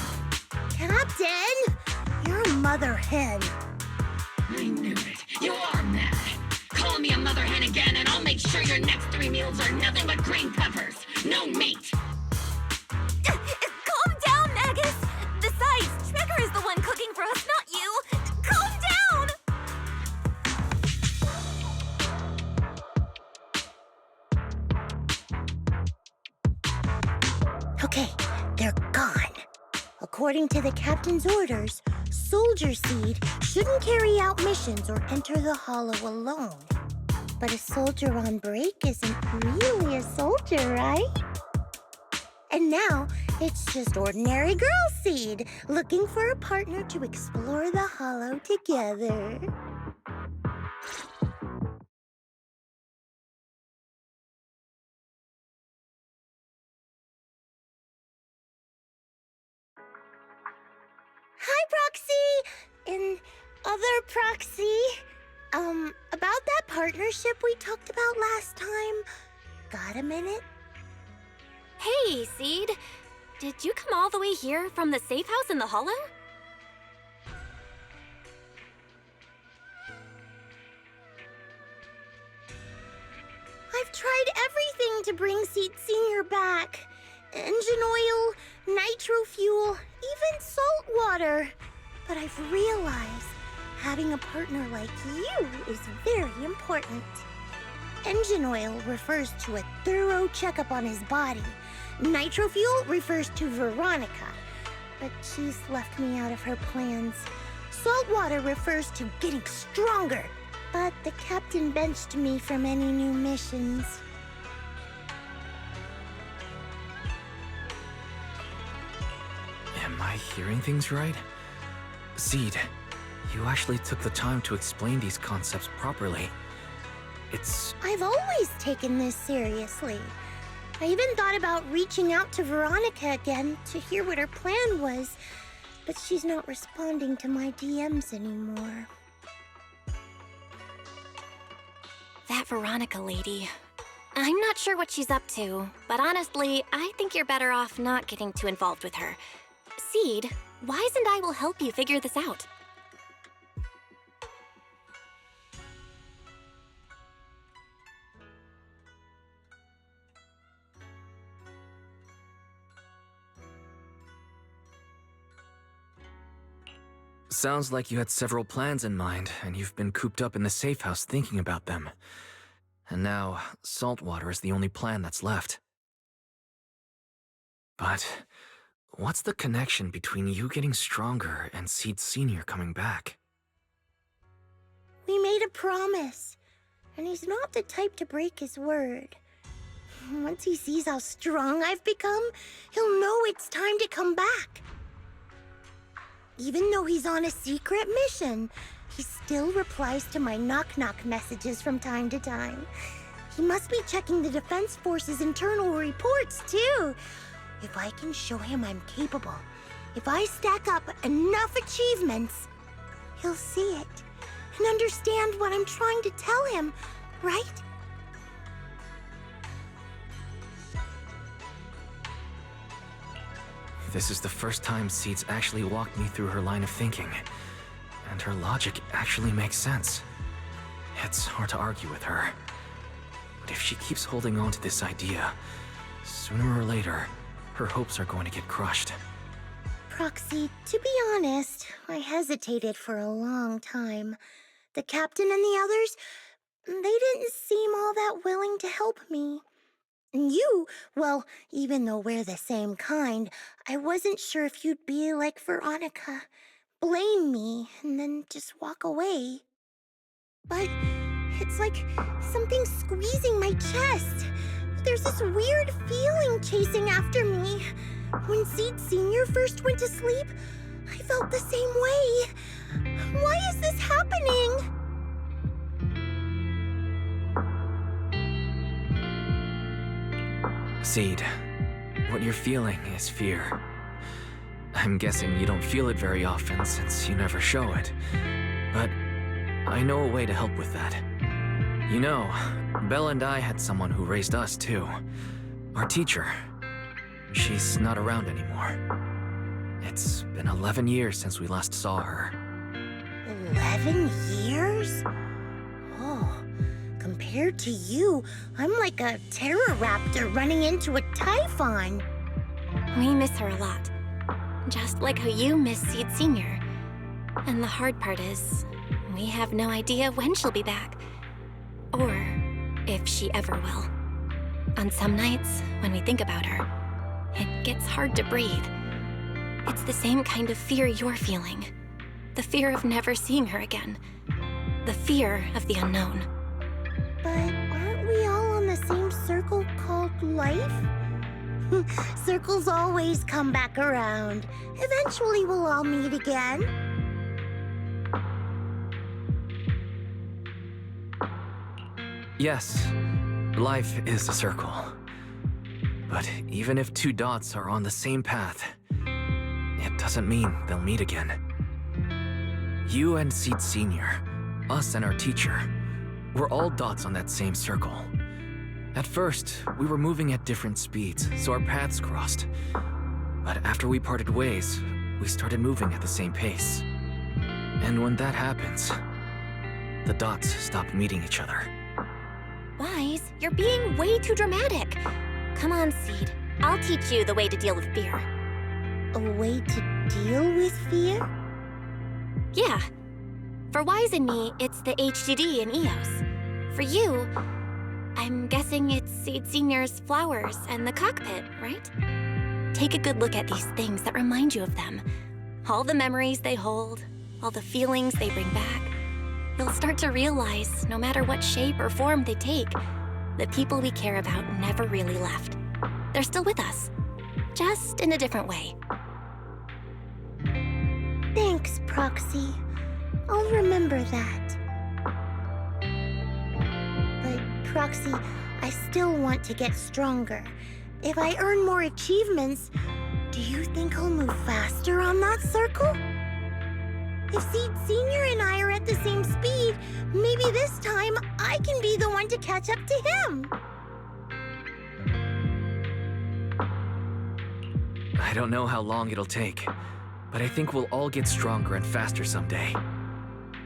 Captain! You're a mother hen. I knew it. You are mad. Call me a mother hen again and I'll make sure your next 3 meals are nothing but green peppers. No meat. Calm down, Magus! Besides, Trigger is the one cooking for us, not you! Calm down! Okay, they're gone. According to the captain's orders, Soldier Seed shouldn't carry out missions or enter the hollow alone. But a soldier on break isn't really a soldier, right? And now, it's just ordinary girl Seed looking for a partner to explore the hollow together. Hi, Proxy! And other Proxy. About that partnership we talked about last time. Got a minute? Hey, Seed. Did you come all the way here from the safe house in the hollow? I've tried everything to bring Seed Senior back. Engine oil, nitro fuel, even salt water. But I've realized having a partner like you is very important. Engine oil refers to a thorough checkup on his body. Nitro fuel refers to Veronica, but she's left me out of her plans. Salt water refers to getting stronger, but the captain benched me from any new missions. Am I hearing things right? Seed, you actually took the time to explain these concepts properly. I've always taken this seriously. I even thought about reaching out to Veronica again to hear what her plan was, but she's not responding to my DMs anymore. That Veronica lady. I'm not sure what she's up to, but honestly, I think you're better off not getting too involved with her. Seed, Wise and I will help you figure this out. Sounds like you had several plans in mind, and you've been cooped up in the safe house thinking about them. And now, saltwater is the only plan that's left. But what's the connection between you getting stronger and Seed Sr. coming back? We made a promise, and he's not the type to break his word. Once he sees how strong I've become, he'll know it's time to come back. Even though he's on a secret mission, he still replies to my knock-knock messages from time to time. He must be checking the Defense Force's internal reports, too. If I can show him I'm capable, if I stack up enough achievements, he'll see it and understand what I'm trying to tell him, right? This is the first time Seed's actually walked me through her line of thinking, and her logic actually makes sense. It's hard to argue with her. But if she keeps holding on to this idea, sooner or later, her hopes are going to get crushed. Proxy, to be honest, I hesitated for a long time. The captain and the others, they didn't seem all that willing to help me. And you, well, even though we're the same kind, I wasn't sure if you'd be like Veronica. Blame me and then just walk away. But it's like something squeezing my chest. There's this weird feeling chasing after me. When Seed Sr. first went to sleep, I felt the same way. Why is this happening? Seed, what you're feeling is fear. I'm guessing you don't feel it very often since you never show it. But I know a way to help with that. You know, Belle and I had someone who raised us too. Our teacher. She's not around anymore. It's been 11 years since we last saw her. 11 years? Oh, compared to you, I'm like a Pteroraptor running into a Typhon. We miss her a lot. Just like how you miss Seed Sr. And the hard part is, we have no idea when she'll be back. Or if she ever will. On some nights, when we think about her, it gets hard to breathe. It's the same kind of fear you're feeling. The fear of never seeing her again. The fear of the unknown. But aren't we all on the same circle called life? Circles always come back around. Eventually we'll all meet again. Yes, life is a circle. But even if two dots are on the same path, it doesn't mean they'll meet again. You and Seed Sr., us and our teacher, we're all dots on that same circle. At first, we were moving at different speeds, so our paths crossed. But after we parted ways, we started moving at the same pace. And when that happens, the dots stop meeting each other. Wise, you're being way too dramatic. Come on, Seed. I'll teach you the way to deal with fear. A way to deal with fear? Yeah. For Wise and me, it's the HDD and EOS. For you, I'm guessing it's Seed Sr.'s flowers and the cockpit, right? Take a good look at these things that remind you of them. All the memories they hold, all the feelings they bring back. You'll start to realize, no matter what shape or form they take, the people we care about never really left. They're still with us, just in a different way. Thanks, Proxy. I'll remember that. But, Proxy, I still want to get stronger. If I earn more achievements, do you think I'll move faster on that circle? If Seed Sr. and I are at the same speed, maybe this time I can be the one to catch up to him. I don't know how long it'll take, but I think we'll all get stronger and faster someday.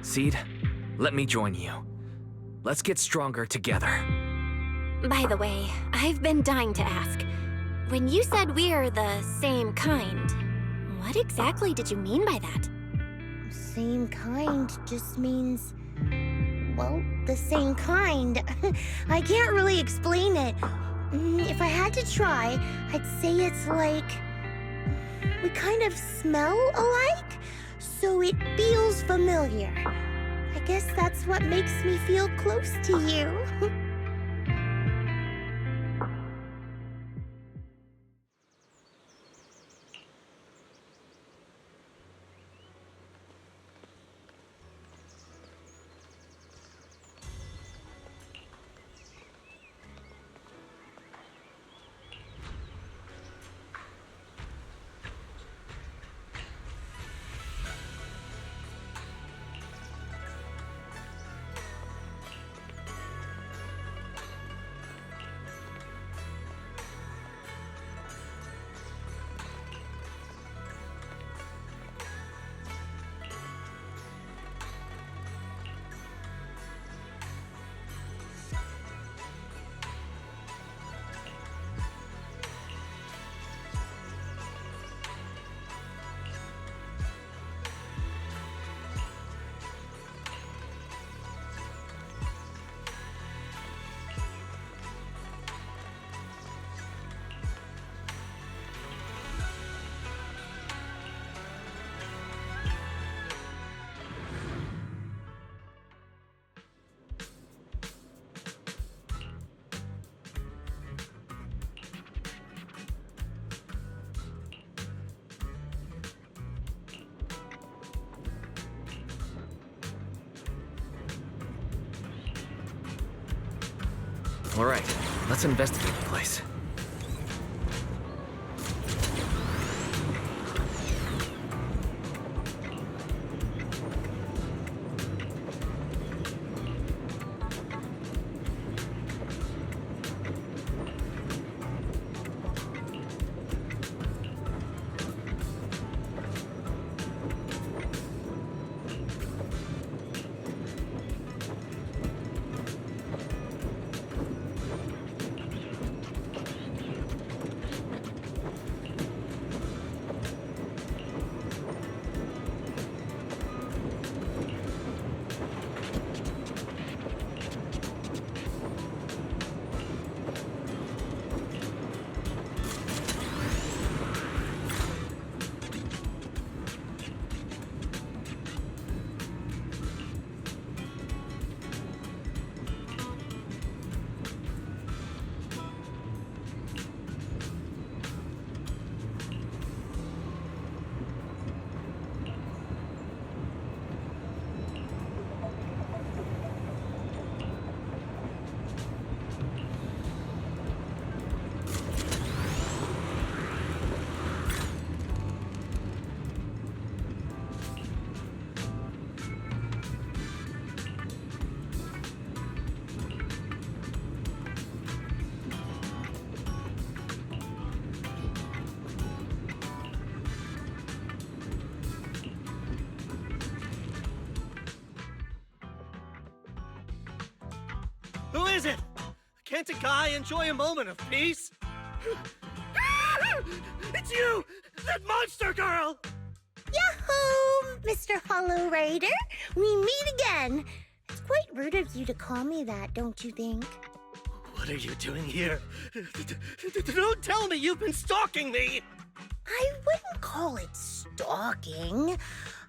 Seed, let me join you. Let's get stronger together. By the way, I've been dying to ask. When you said we're the same kind, what exactly did you mean by that? Same kind just means, well, the same kind. I can't really explain it. If I had to try, I'd say it's like... we kind of smell alike, so it feels familiar. I guess that's what makes me feel close to you. All right, let's investigate the place. Who is it? Can't a guy enjoy a moment of peace? It's you! That monster girl! Yahoo, Mr. Hollow Rider! We meet again! It's quite rude of you to call me that, don't you think? What are you doing here? Don't tell me you've been stalking me! I wouldn't call it stalking.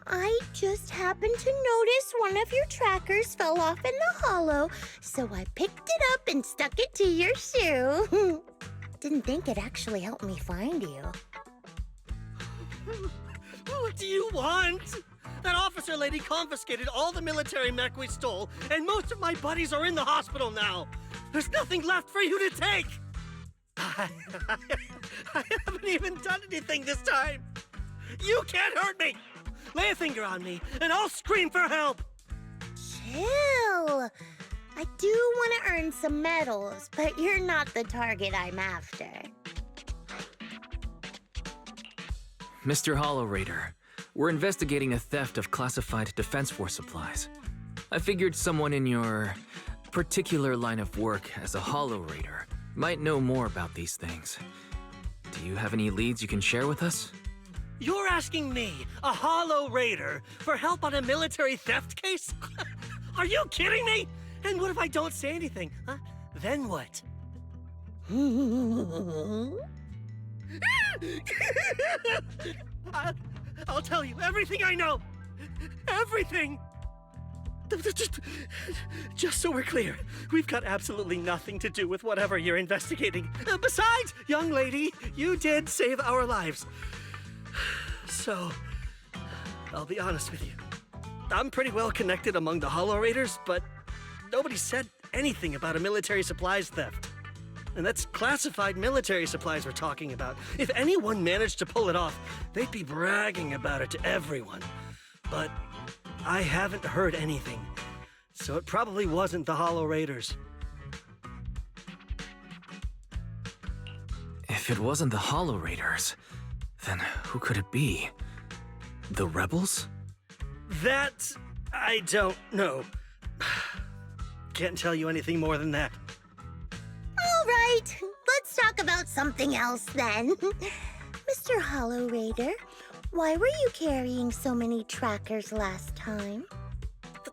I just happened to notice one of your trackers fell off in the hollow, so I picked it up and stuck it to your shoe. Didn't think it actually helped me find you. What do you want? That officer lady confiscated all the military mech we stole, and most of my buddies are in the hospital now. There's nothing left for you to take. I haven't even done anything this time. You can't hurt me. Lay a finger on me, and I'll scream for help! Chill! I do want to earn some medals, but you're not the target I'm after. Mr. Hollow Raider, we're investigating a theft of classified Defense Force supplies. I figured someone in your particular line of work as a Hollow Raider might know more about these things. Do you have any leads you can share with us? You're asking me, a Hollow Raider, for help on a military theft case? Are you kidding me? And what if I don't say anything? Huh? Then what? I'll tell you everything I know. Everything. Just so we're clear, we've got absolutely nothing to do with whatever you're investigating. Besides, young lady, you did save our lives. So, I'll be honest with you. I'm pretty well connected among the Hollow Raiders, but nobody said anything about a military supplies theft. And that's classified military supplies we're talking about. If anyone managed to pull it off, they'd be bragging about it to everyone. But I haven't heard anything, so it probably wasn't the Hollow Raiders. If it wasn't the Hollow Raiders, then who could it be? The rebels? That I don't know. Can't tell you anything more than that. All right, let's talk about something else then. Mr. Hollow Raider, why were you carrying so many trackers last time?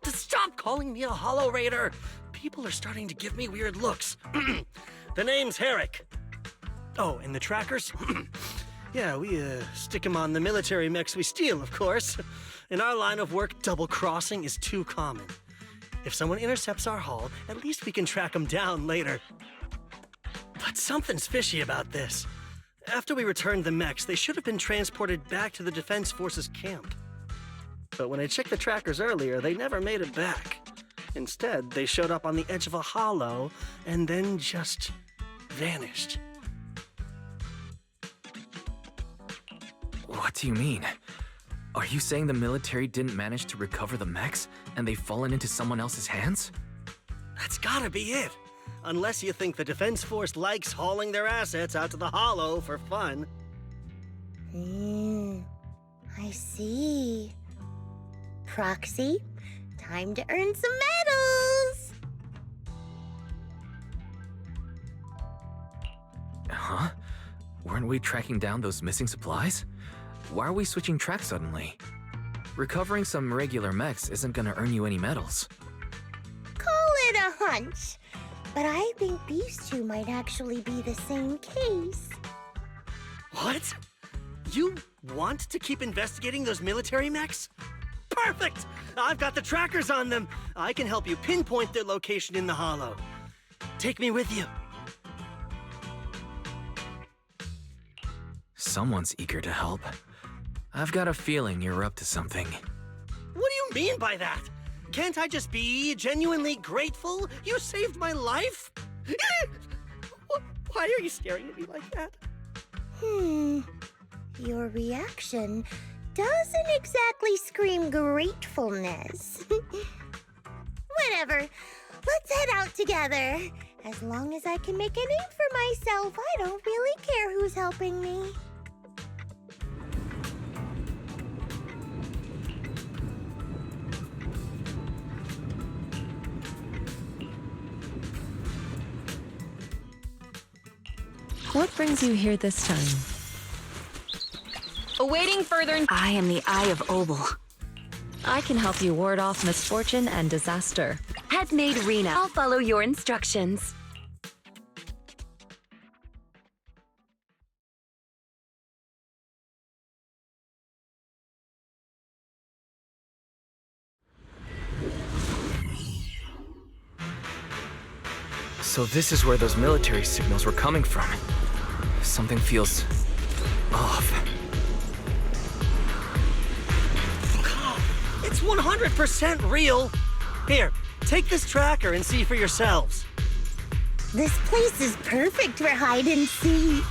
Stop calling me a Hollow Raider! People are starting to give me weird looks. The name's Herrick. Oh, and the trackers? Yeah, we stick them on the military mechs we steal, of course. In our line of work, double-crossing is too common. If someone intercepts our haul, at least we can track them down later. But something's fishy about this. After we returned the mechs, they should have been transported back to the Defense Forces camp. But when I checked the trackers earlier, they never made it back. Instead, they showed up on the edge of a hollow and then just vanished. What do you mean? Are you saying the military didn't manage to recover the mechs and they've fallen into someone else's hands? That's gotta be it. Unless you think the Defense Force likes hauling their assets out to the hollow for fun. I see. Proxy, time to earn some medals! Huh? Weren't we tracking down those missing supplies? Why are we switching tracks suddenly? Recovering some regular mechs isn't gonna earn you any medals. Call it a hunch, but I think these two might actually be the same case. What? You want to keep investigating those military mechs? Perfect! I've got the trackers on them. I can help you pinpoint their location in the hollow. Take me with you. Someone's eager to help. I've got a feeling you're up to something. What do you mean by that? Can't I just be genuinely grateful? You saved my life? Why are you staring at me like that? Your reaction doesn't exactly scream gratefulness. Whatever. Let's head out together. As long as I can make a name for myself, I don't really care who's helping me. What brings you here this time? Awaiting further. I am the Eye of Obel. I can help you ward off misfortune and disaster. Head maid Rena. I'll follow your instructions. So this is where those military signals were coming from. Something feels off. It's 100% real. Here, take this tracker and see for yourselves. This place is perfect for hide and seek.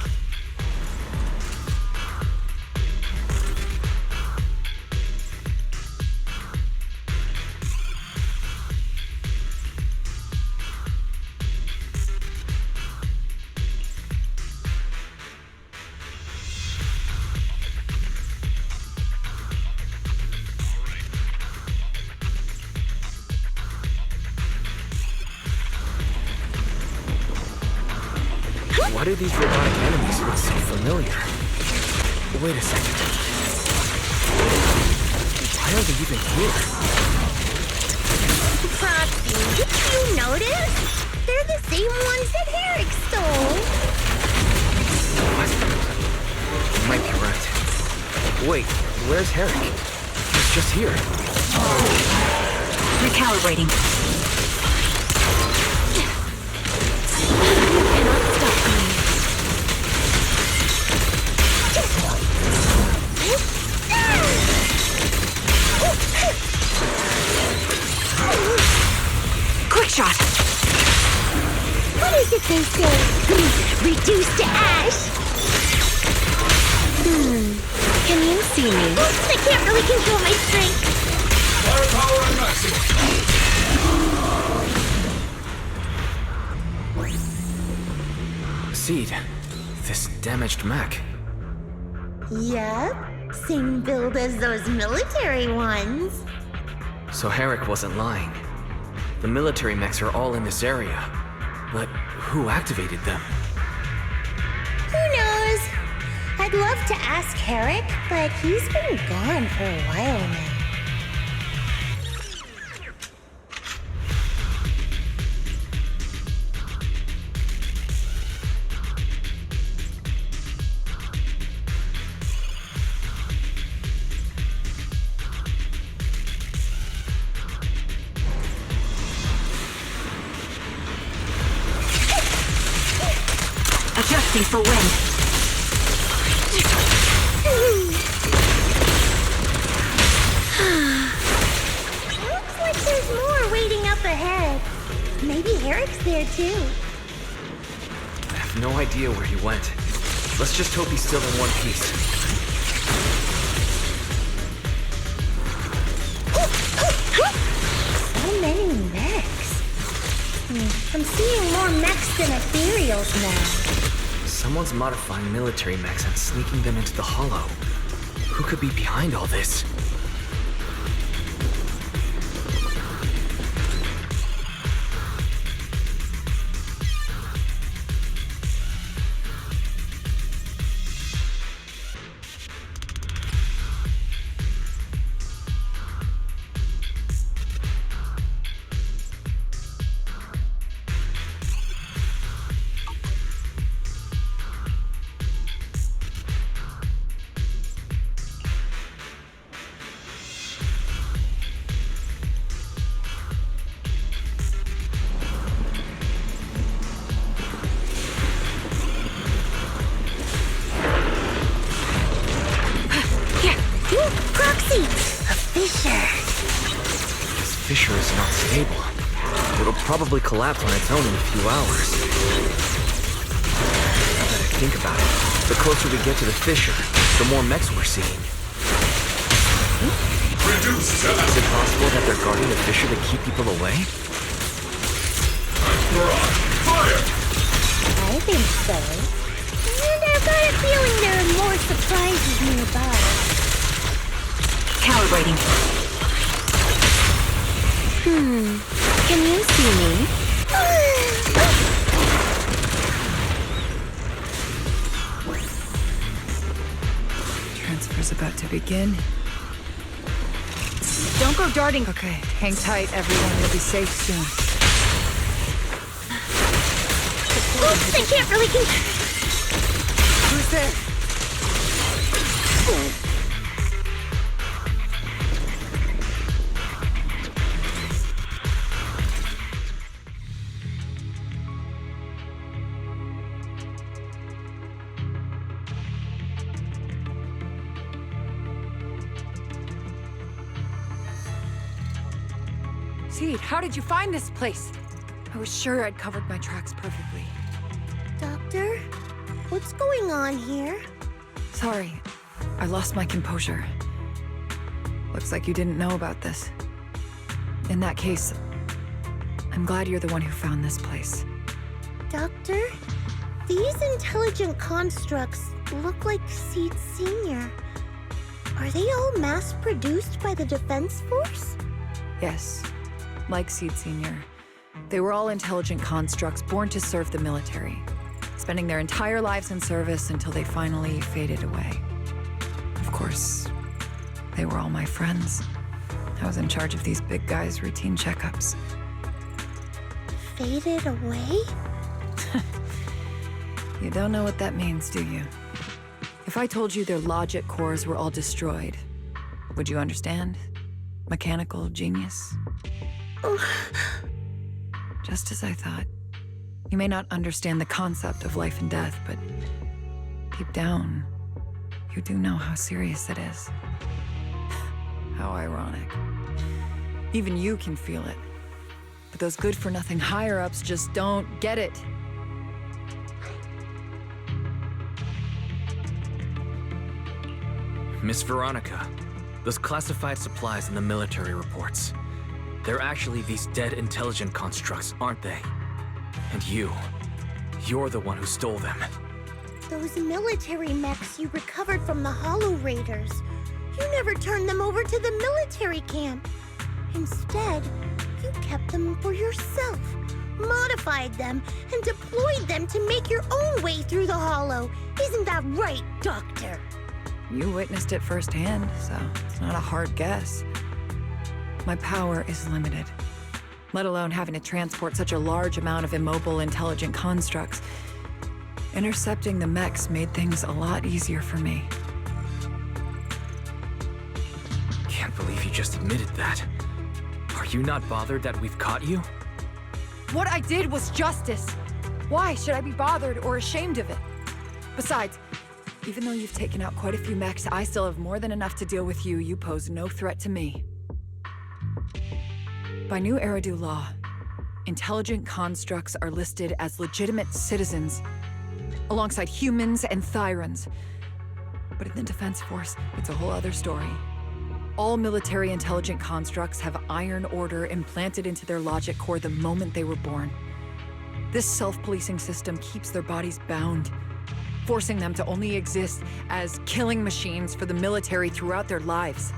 Why do these robotic enemies look so familiar? Wait a second. Why are they even here? Proxy, did you notice? They're the same ones that Herrick stole. What? You might be right. Wait, where's Herrick? He's just here. Recalibrating. Quick shot! What is it they say? Reduced to ash. Can you see me? Oops, I can't really control my strength. Firepower and maximum. Seed, this damaged mech. Yep, same build as those military ones. So Herrick wasn't lying. The military mechs are all in this area. But who activated them? Who knows? I'd love to ask Herrick, but he's been gone for a while now. Adjusting for wind. Looks like there's more waiting up ahead. Maybe Herrick's there too. I have no idea where he went. Let's just hope he's still in one piece. So many mechs. I'm seeing more mechs than ethereals now. Someone's modifying military mechs and sneaking them into the Hollow. Who could be behind all this? Proxy! A fissure! This fissure is not stable. It'll probably collapse on its own in a few hours. Now that I think about it, the closer we get to the fissure, the more mechs we're seeing. Reduce to Is it possible that they're guarding the fissure to keep people away? barrage. Fire! I think so. And I've got a feeling there are more surprises nearby. Calibrating. Can you see me? Transfer's about to begin. Don't go darting. Okay, hang tight, everyone. You'll be safe soon. Oops, I can't really Who's there? Seed, how did you find this place? I was sure I'd covered my tracks perfectly. Doctor? What's going on here? Sorry, I lost my composure. Looks like you didn't know about this. In that case, I'm glad you're the one who found this place. Doctor? These intelligent constructs look like Seed Senior. Are they all mass-produced by the Defense Force? Yes, like Seed Senior. They were all intelligent constructs born to serve the military, spending their entire lives in service until they finally faded away. Of course, they were all my friends. I was in charge of these big guys' routine checkups. Faded away? You don't know what that means, do you? If I told you their logic cores were all destroyed, would you understand? Mechanical genius? Just as I thought. You may not understand the concept of life and death, but deep down, you do know how serious it is. How ironic. Even you can feel it. But those good-for-nothing higher-ups just don't get it. Miss Veronica, those classified supplies in the military reports. They're actually these dead intelligent constructs, aren't they? And you're the one who stole them. Those military mechs you recovered from the Hollow Raiders. You never turned them over to the military camp. Instead, you kept them for yourself, modified them, and deployed them to make your own way through the Hollow. Isn't that right, Doctor? You witnessed it firsthand, so it's not a hard guess. My power is limited, let alone having to transport such a large amount of immobile, intelligent constructs. Intercepting the mechs made things a lot easier for me. Can't believe you just admitted that. Are you not bothered that we've caught you? What I did was justice. Why should I be bothered or ashamed of it? Besides, even though you've taken out quite a few mechs, I still have more than enough to deal with you. You pose no threat to me. By new Eridu law, intelligent constructs are listed as legitimate citizens, alongside humans and Thyrans. But in the Defense Force, it's a whole other story. All military intelligent constructs have Iron Order implanted into their logic core the moment they were born. This self-policing system keeps their bodies bound, forcing them to only exist as killing machines for the military throughout their lives.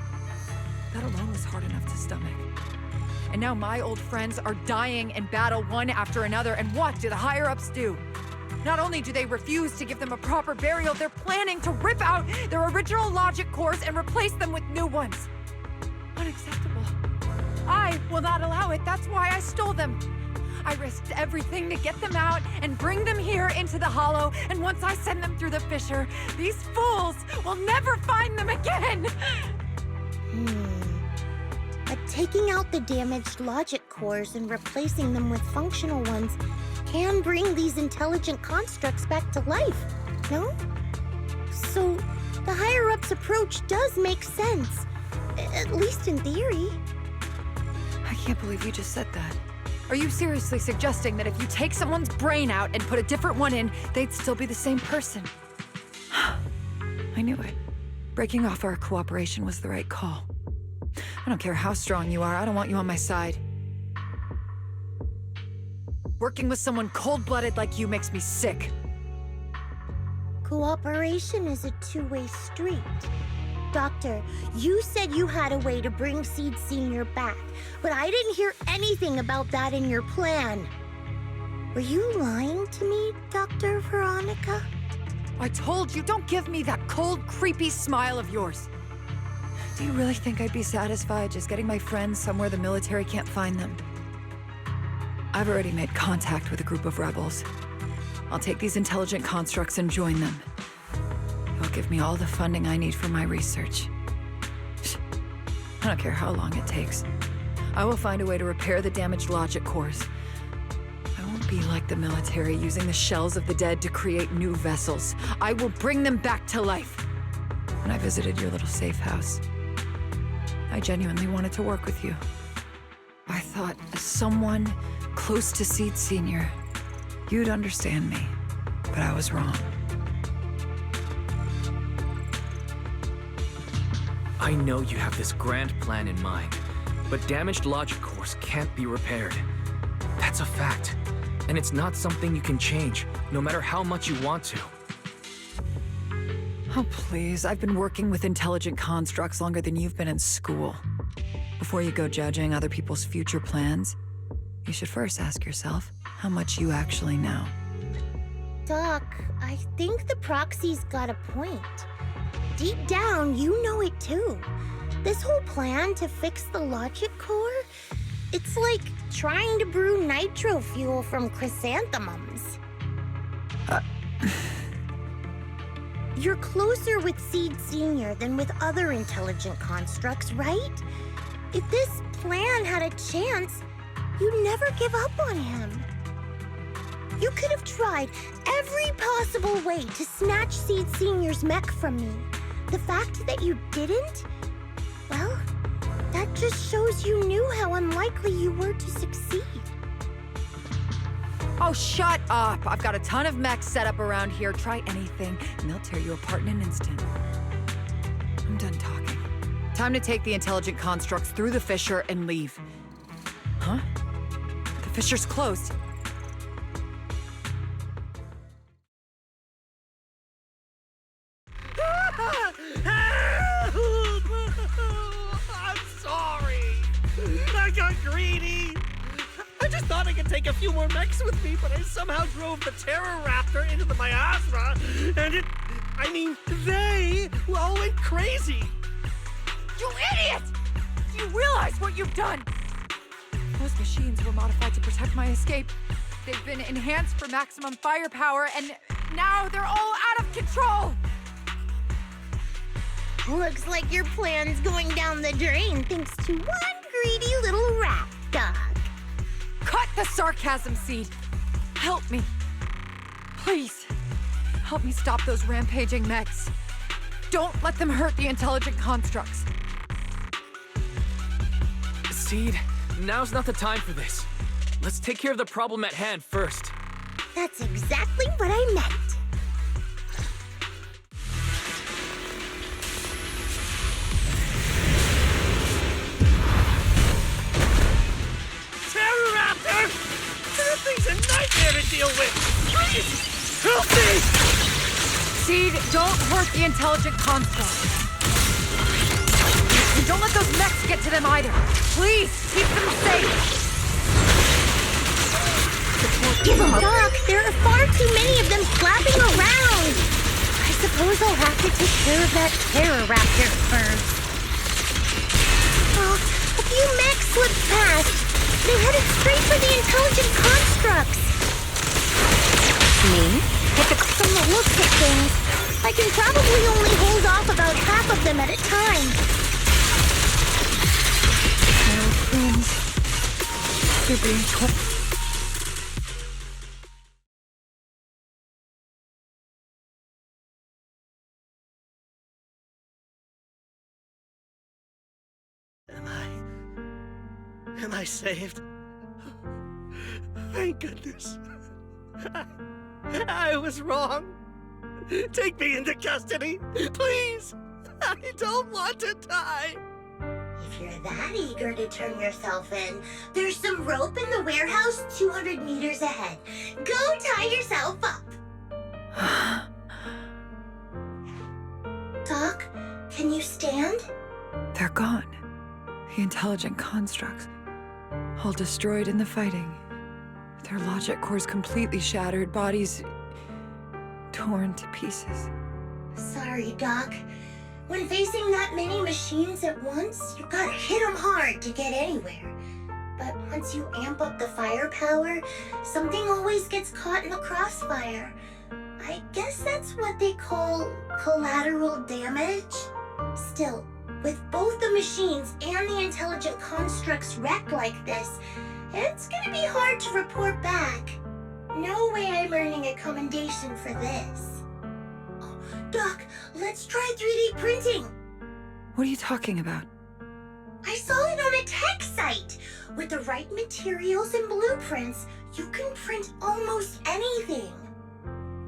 That alone was hard enough to stomach. And now my old friends are dying in battle one after another, and what do the higher-ups do? Not only do they refuse to give them a proper burial, they're planning to rip out their original logic cores and replace them with new ones. Unacceptable. I will not allow it. That's why I stole them. I risked everything to get them out and bring them here into the Hollow, and once I send them through the fissure, these fools will never find them again! But taking out the damaged logic cores and replacing them with functional ones can bring these intelligent constructs back to life, no? So, the higher-ups approach does make sense, at least in theory. I can't believe you just said that. Are you seriously suggesting that if you take someone's brain out and put a different one in, they'd still be the same person? I knew it. Breaking off our cooperation was the right call. I don't care how strong you are, I don't want you on my side. Working with someone cold-blooded like you makes me sick. Cooperation is a two-way street. Doctor, you said you had a way to bring Seed Senior back, but I didn't hear anything about that in your plan. Were you lying to me, Dr. Veronica? I told you, don't give me that cold, creepy smile of yours. Do you really think I'd be satisfied just getting my friends somewhere the military can't find them? I've already made contact with a group of rebels. I'll take these intelligent constructs and join them. They'll give me all the funding I need for my research. I don't care how long it takes. I will find a way to repair the damaged logic cores. I won't be like the military, using the shells of the dead to create new vessels. I will bring them back to life. When I visited your little safe house, I genuinely wanted to work with you. I thought, as someone close to Seed Senior, you'd understand me, but I was wrong. I know you have this grand plan in mind, but damaged logic cores can't be repaired. That's a fact, and it's not something you can change, no matter how much you want to. Oh, please, I've been working with intelligent constructs longer than you've been in school. Before you go judging other people's future plans, you should first ask yourself how much you actually know. Doc, I think the proxy's got a point. Deep down, you know it too. This whole plan to fix the logic core, it's like trying to brew nitro fuel from chrysanthemums. You're closer with Seed Senior than with other intelligent constructs, right? If this plan had a chance, you'd never give up on him. You could have tried every possible way to snatch Seed Senior's mech from me. The fact that you didn't, well, that just shows you knew how unlikely you were to succeed. Oh, shut up! I've got a ton of mechs set up around here. Try anything, and they'll tear you apart in an instant. I'm done talking. Time to take the intelligent constructs through the fissure and leave. Huh? The fissure's closed. I'm sorry. I got greedy. I just thought I could take a few more mechs with me, but I somehow drove the Terror Raptor into the miasma, and they all went crazy. You idiot! Do you realize what you've done? Those machines were modified to protect my escape. They've been enhanced for maximum firepower, and now they're all out of control! Looks like your plan's going down the drain thanks to one greedy little rat dog. Cut the sarcasm, Seed. Help me. Please. Help me stop those rampaging mechs. Don't let them hurt the intelligent constructs. Seed, now's not the time for this. Let's take care of the problem at hand first. That's exactly what I meant. Terror Raptor! That thing's a nightmare to deal with! Please, help me! Seed, don't hurt the intelligent constructs. And don't let those mechs get to them either. Please, keep them safe. Doc, there are far too many of them flapping around. I suppose I'll have to take care of that Terror Raptor first. Well, a few mechs slipped past. They headed straight for the intelligent constructs. Me? From the looks of things, I can probably only hold off about half of them at a time. They're being caught. Am I saved? Thank goodness. I was wrong. Take me into custody, please. I don't want to die. If you're that eager to turn yourself in, there's some rope in the warehouse 200 meters ahead. Go tie yourself up. Doc, can you stand? They're gone. The intelligent constructs. All destroyed in the fighting. Their logic cores completely shattered, bodies torn to pieces. Sorry, Doc. When facing that many machines at once, you gotta hit them hard to get anywhere. But once you amp up the firepower, something always gets caught in the crossfire. I guess that's what they call collateral damage. Still, with both the machines and the intelligent constructs wrecked like this, it's gonna be hard to report back. No way I'm earning a commendation for this. Oh, Doc, let's try 3D printing. What are you talking about? I saw it on a tech site. With the right materials and blueprints, you can print almost anything.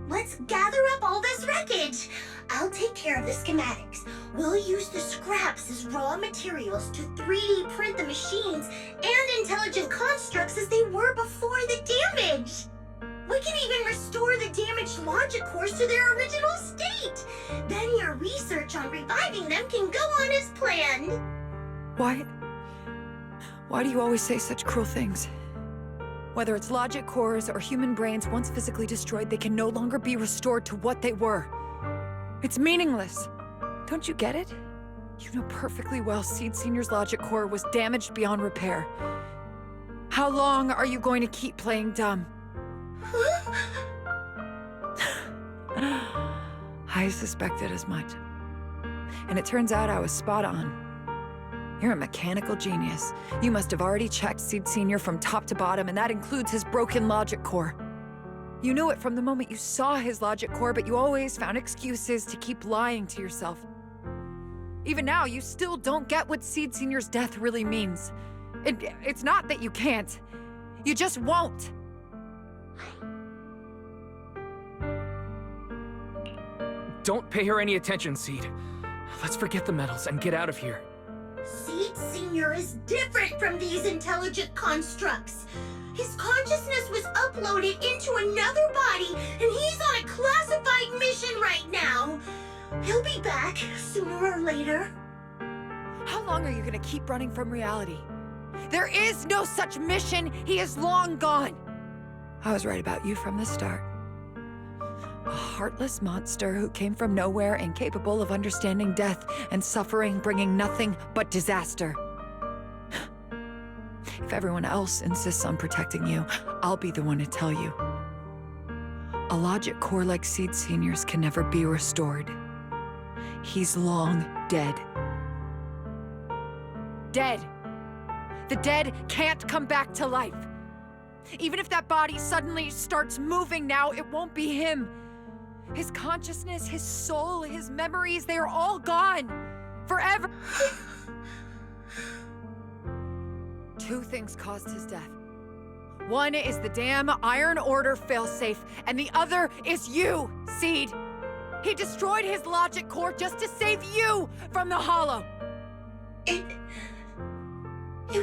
Let's gather up all this wreckage. I'll take care of the schematics. We'll use the scraps as raw materials to 3D print the machines and intelligent constructs as they were before the damage. We can even restore the damaged logic cores to their original state. Then your research on reviving them can go on as planned. Why do you always say such cruel things? Whether it's logic cores or human brains, once physically destroyed, they can no longer be restored to what they were. It's meaningless. Don't you get it? You know perfectly well Seed Senior's logic core was damaged beyond repair. How long are you going to keep playing dumb? I suspected as much. And it turns out I was spot on. You're a mechanical genius. You must have already checked Seed Senior from top to bottom, and that includes his broken logic core. You knew it from the moment you saw his logic core, but you always found excuses to keep lying to yourself. Even now, you still don't get what Seed Senior's death really means. It's not that you can't. You just won't. Don't pay her any attention, Seed. Let's forget the medals and get out of here. Seed Senior is different from these intelligent constructs. His consciousness was uploaded into another body, and he's on a classified mission right now. He'll be back sooner or later. How long are you gonna keep running from reality? There is no such mission. He is long gone. I was right about you from the start. A heartless monster who came from nowhere, incapable of understanding death and suffering, bringing nothing but disaster. If everyone else insists on protecting you, I'll be the one to tell you. A logic core like Seed Senior's can never be restored. He's long dead. Dead. The dead can't come back to life. Even if that body suddenly starts moving now, it won't be him. His consciousness, his soul, his memories, they are all gone. Forever. Two things caused his death. One is the damn Iron Order failsafe, and the other is you, Seed. He destroyed his logic core just to save you from the Hollow. It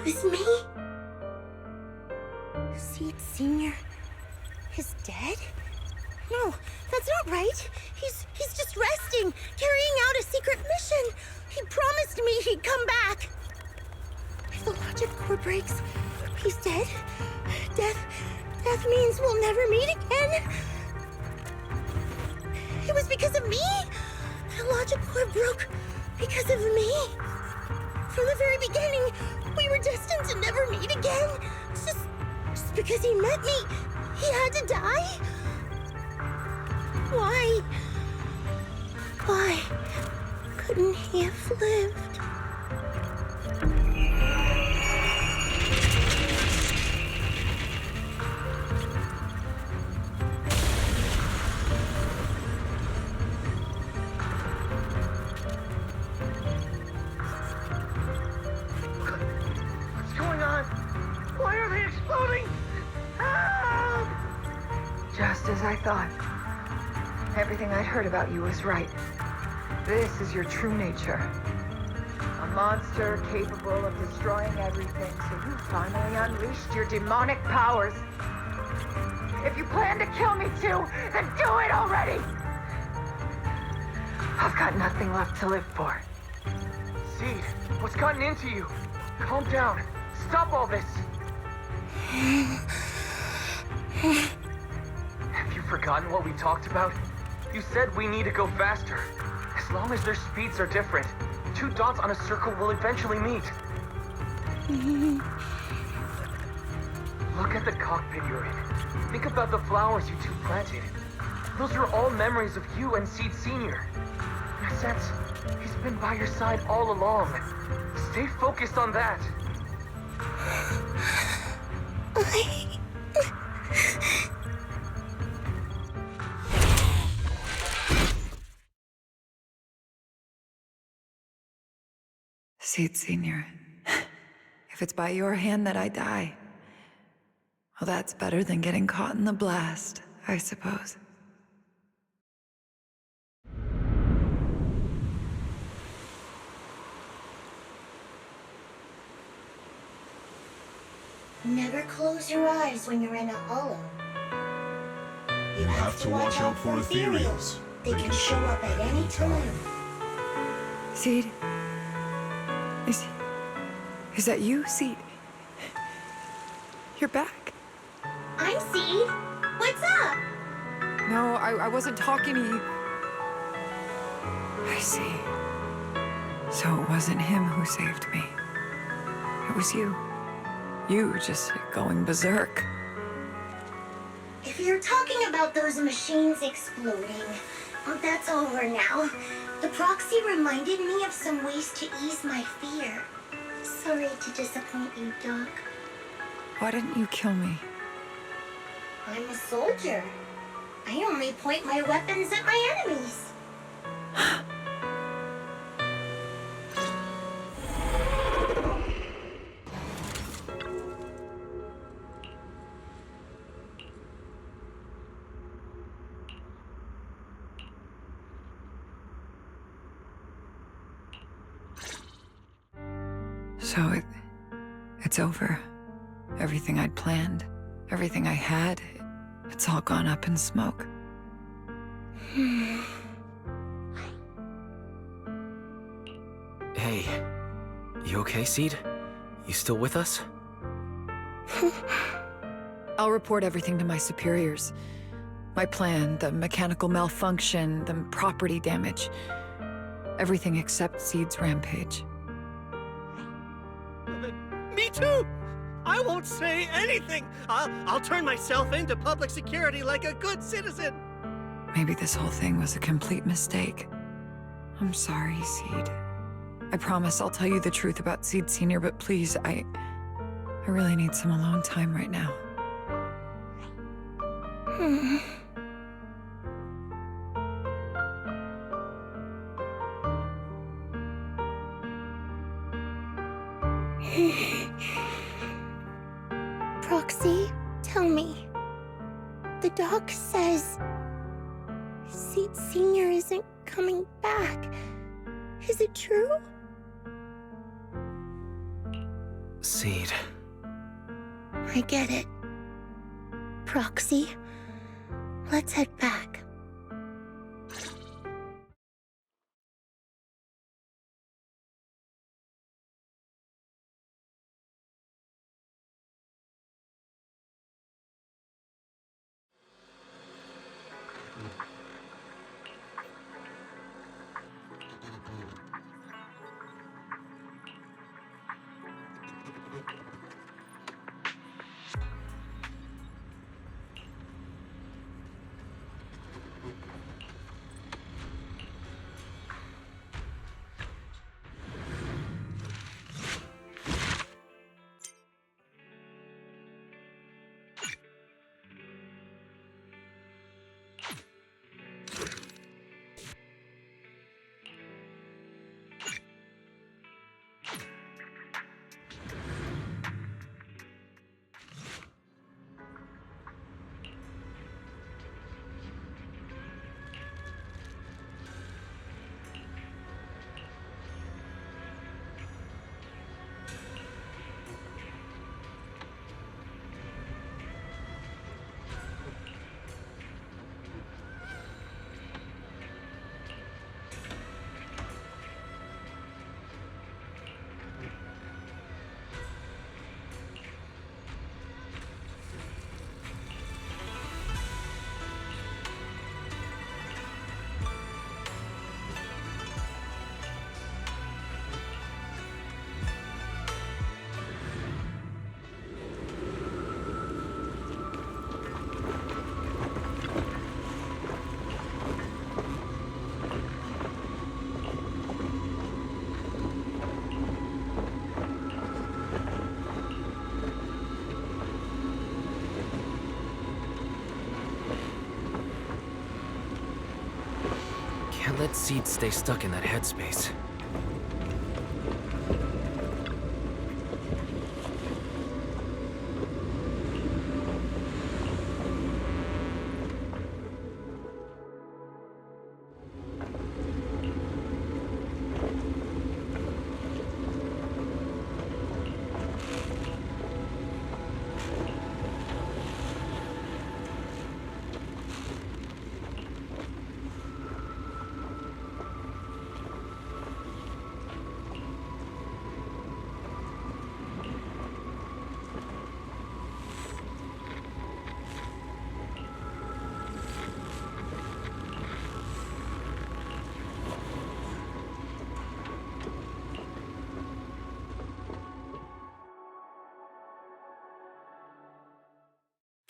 was me? Seed Senior is dead? No, that's not right. He's just resting, carrying out a secret mission. He promised me he'd come back. If the logic core breaks, he's dead. Death means we'll never meet again. It was because of me. The logic core broke because of me. From the very beginning, we were destined to never meet again. Just because he met me, he had to die? Why? Why couldn't he have lived? What's going on? Why are they exploding? Help! Just as I thought. Everything I'd heard about you was right. This is your true nature. A monster capable of destroying everything, so you finally unleashed your demonic powers. If you plan to kill me too, then do it already! I've got nothing left to live for. Seed, what's gotten into you? Calm down. Stop all this. Have you forgotten what we talked about? You said we need to go faster. As long as their speeds are different, 2 dots on a circle will eventually meet. Look at the cockpit you're in. Think about the flowers you two planted. Those are all memories of you and Seed Senior. In a sense, he's been by your side all along. Stay focused on that. Seed Senior, if it's by your hand that I die, well, that's better than getting caught in the blast, I suppose. Never close your eyes when you're in a hollow. You have to watch out for ethereals. They can show up at any time. Seed? Is that you, Seed? You're back. I'm Seed. What's up? No, I wasn't talking to you. I see. So it wasn't him who saved me. It was you. You just going berserk. If you're talking about those machines exploding, well, that's over now. The proxy reminded me of some ways to ease my fear. Sorry to disappoint you, Doc. Why didn't you kill me? I'm a soldier. I only point my weapons at my enemies. So it's over. Everything I'd planned, everything I had, it's all gone up in smoke. Hey, you okay, Seed? You still with us? I'll report everything to my superiors. My plan, the mechanical malfunction, the property damage. Everything except Seed's rampage. Me too! I won't say anything! I'll turn myself into public security like a good citizen! Maybe this whole thing was a complete mistake. I'm sorry, Seed. I promise I'll tell you the truth about Seed Sr., but please, I really need some alone time right now. Proxy, tell me. The doc says Seed Sr. isn't coming back. Is it true? Seed. I get it. Proxy, let's head back. Can't let Seed stay stuck in that headspace.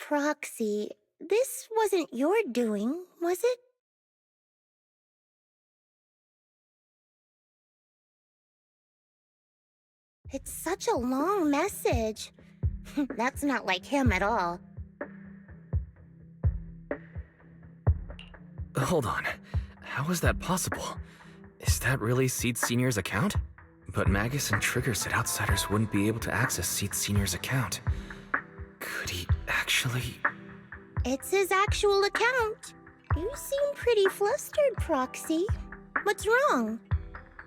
Proxy, this wasn't your doing, was it? It's such a long message. That's not like him at all. Hold on. How is that possible? Is that really Seed Senior's account? But Magus and Trigger said outsiders wouldn't be able to access Seed Senior's account. Could he actually... It's his actual account. You seem pretty flustered, Proxy. What's wrong?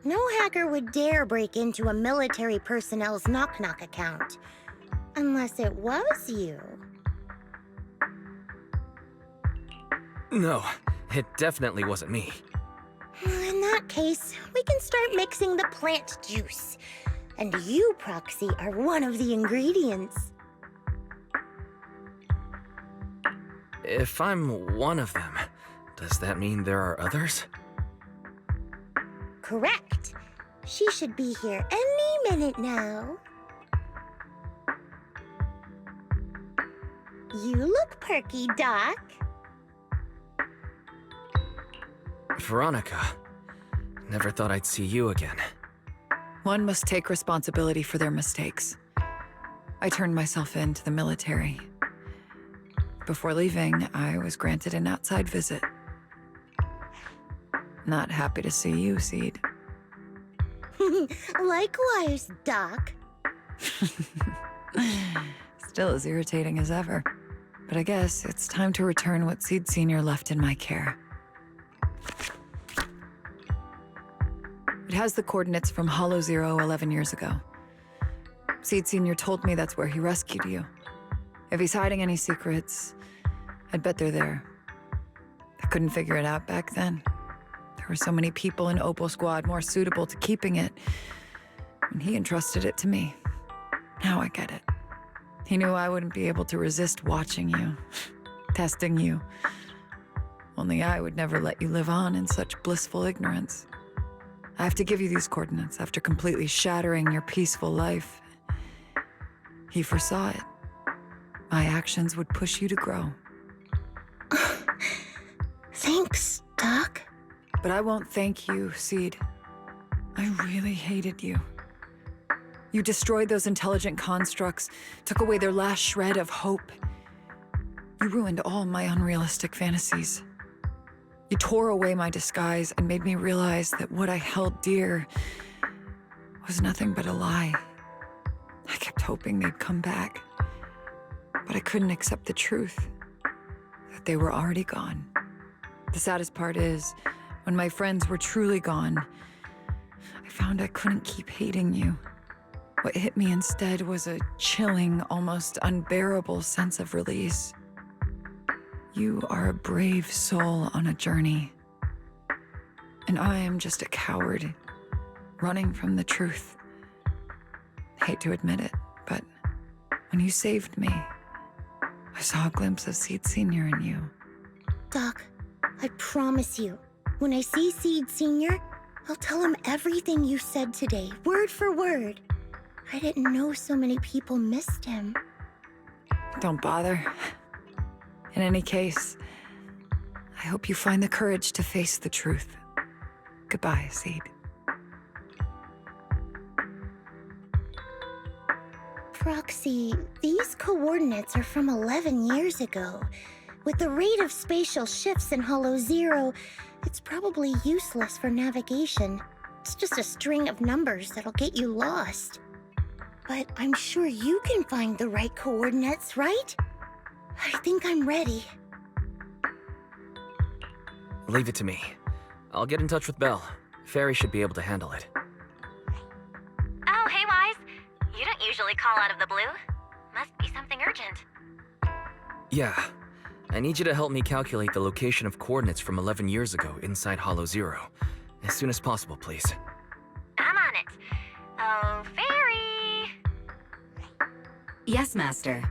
No hacker would dare break into a military personnel's knock-knock account. Unless it was you. No, it definitely wasn't me. In that case, we can start mixing the plant juice. And you, Proxy, are one of the ingredients. If I'm one of them, does that mean there are others? Correct. She should be here any minute now. You look perky, Doc. Veronica, never thought I'd see you again. One must take responsibility for their mistakes. I turned myself in to the military. Before leaving, I was granted an outside visit. Not happy to see you, Seed. Likewise, Doc. Still as irritating as ever. But I guess it's time to return what Seed Senior left in my care. It has the coordinates from Hollow Zero 11 years ago. Seed Senior told me that's where he rescued you. If he's hiding any secrets, I'd bet they're there. I couldn't figure it out back then. There were so many people in Opal Squad more suitable to keeping it, and he entrusted it to me. Now I get it. He knew I wouldn't be able to resist watching you, testing you. Only I would never let you live on in such blissful ignorance. I have to give you these coordinates after completely shattering your peaceful life. He foresaw it. My actions would push you to grow. Thanks, Doc. But I won't thank you, Seed. I really hated you. You destroyed those intelligent constructs, took away their last shred of hope. You ruined all my unrealistic fantasies. You tore away my disguise and made me realize that what I held dear was nothing but a lie. I kept hoping they'd come back, but I couldn't accept the truth, that they were already gone. The saddest part is, when my friends were truly gone, I found I couldn't keep hating you. What hit me instead was a chilling, almost unbearable sense of release. You are a brave soul on a journey. And I am just a coward, running from the truth. I hate to admit it, but when you saved me, I saw a glimpse of Seed Senior in you. Doc, I promise you, when I see Seed Senior, I'll tell him everything you said today, word for word. I didn't know so many people missed him. Don't bother. In any case, I hope you find the courage to face the truth. Goodbye, Seed. Proxy, these coordinates are from 11 years ago. With the rate of spatial shifts in Hollow Zero, it's probably useless for navigation. It's just a string of numbers that'll get you lost. But I'm sure you can find the right coordinates, right? I think I'm ready. Leave it to me. I'll get in touch with Belle. Fairy should be able to handle it. Oh, hey, Wise. You don't usually call out of the blue. Must be something urgent. Yeah. I need you to help me calculate the location of coordinates from 11 years ago inside Hollow Zero. As soon as possible, please. I'm on it. Oh, Fairy! Yes, Master.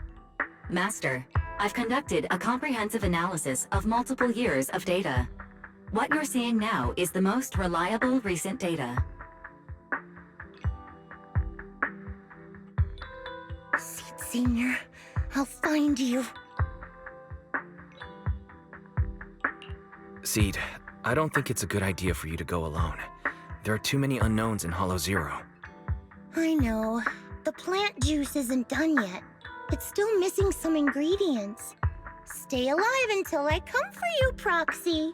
Master, I've conducted a comprehensive analysis of multiple years of data. What you're seeing now is the most reliable recent data. Seed Senior, I'll find you. Seed, I don't think it's a good idea for you to go alone. There are too many unknowns in Hollow Zero. I know. The plant juice isn't done yet. It's still missing some ingredients. Stay alive until I come for you, Proxy.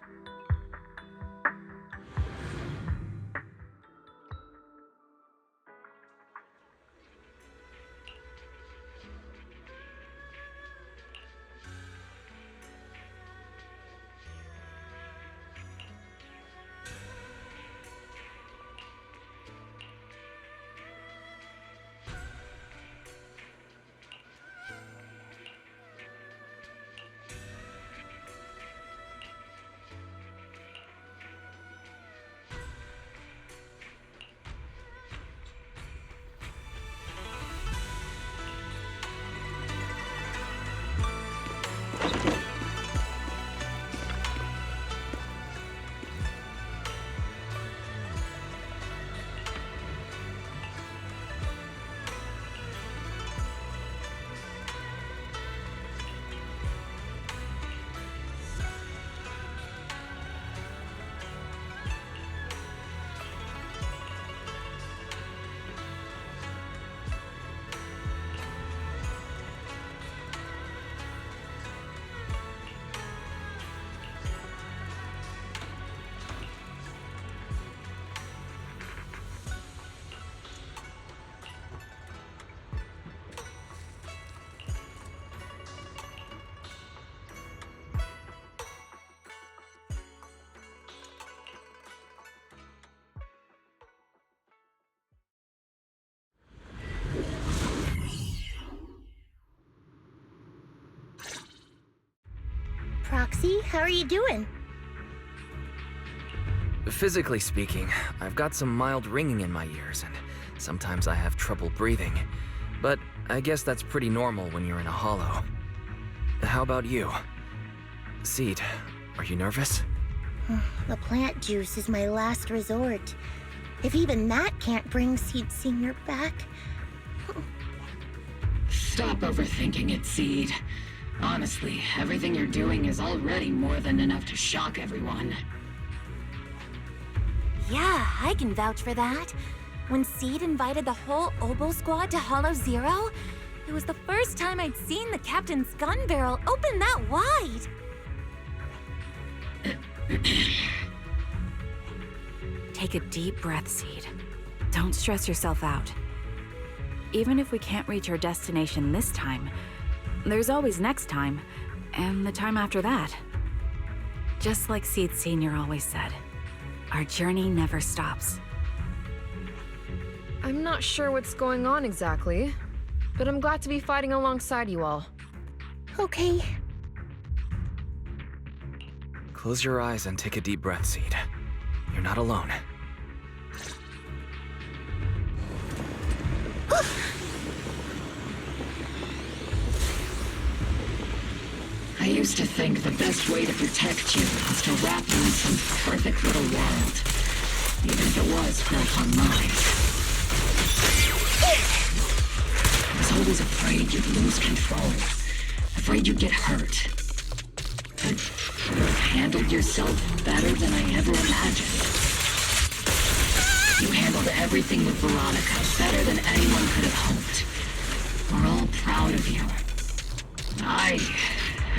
Proxy, how are you doing? Physically speaking, I've got some mild ringing in my ears, and sometimes I have trouble breathing. But I guess that's pretty normal when you're in a hollow. How about you? Seed, are you nervous? The plant juice is my last resort. If even that can't bring Seed Senior back... Stop overthinking it, Seed. Honestly, everything you're doing is already more than enough to shock everyone. Yeah, I can vouch for that. When Seed invited the whole Oboe squad to Hollow Zero, it was the first time I'd seen the captain's gun barrel open that wide. Take a deep breath, Seed. Don't stress yourself out. Even if we can't reach our destination this time, there's always next time, and the time after that. Just like Seed Senior always said, our journey never stops. I'm not sure what's going on exactly, but I'm glad to be fighting alongside you all. Okay. Close your eyes and take a deep breath, Seed. You're not alone. I used to think the best way to protect you was to wrap you in some perfect little world, even if it was built on lies. I was always afraid you'd lose control, afraid you'd get hurt. But you've handled yourself better than I ever imagined. You handled everything with Veronica better than anyone could have hoped. We're all proud of you.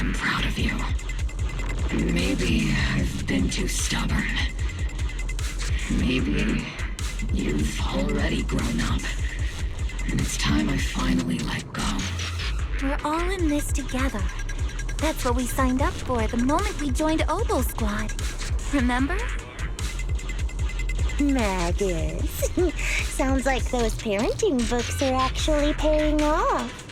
I'm proud of you. Maybe I've been too stubborn. Maybe you've already grown up. And it's time I finally let go. We're all in this together. That's what we signed up for the moment we joined Oboe Squad. Remember? Magus. Sounds like those parenting books are actually paying off.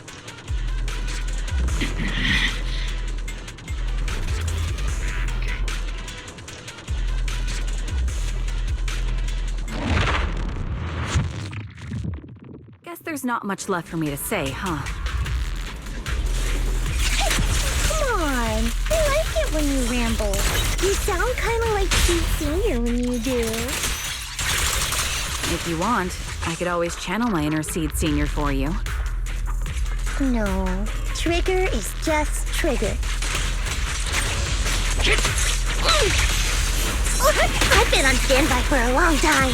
Guess there's not much left for me to say, huh? Come on. I like it when you ramble. You sound kind of like Seed Senior when you do. If you want, I could always channel my inner Seed Senior for you. No. Trigger is just Trigger. I've been on standby for a long time.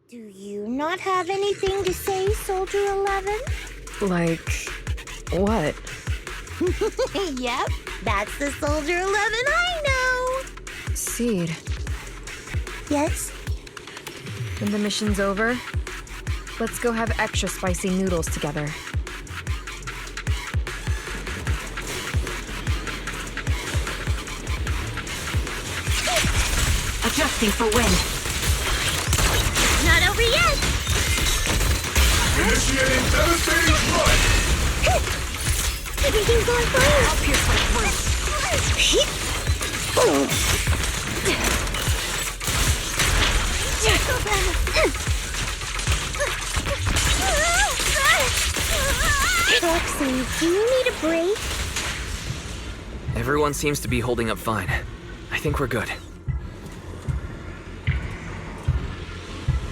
Do you not have anything to say, Soldier 11? Like, what? Yep, that's the Soldier 11 I know. Seed. Yes? When the mission's over, let's go have extra spicy noodles together. Adjusting for wind. Not over yet! Initiating devastating flood! Everything's on fire! I'll pierce my throat. Roxy, do you need a break? Everyone seems to be holding up fine. I think we're good.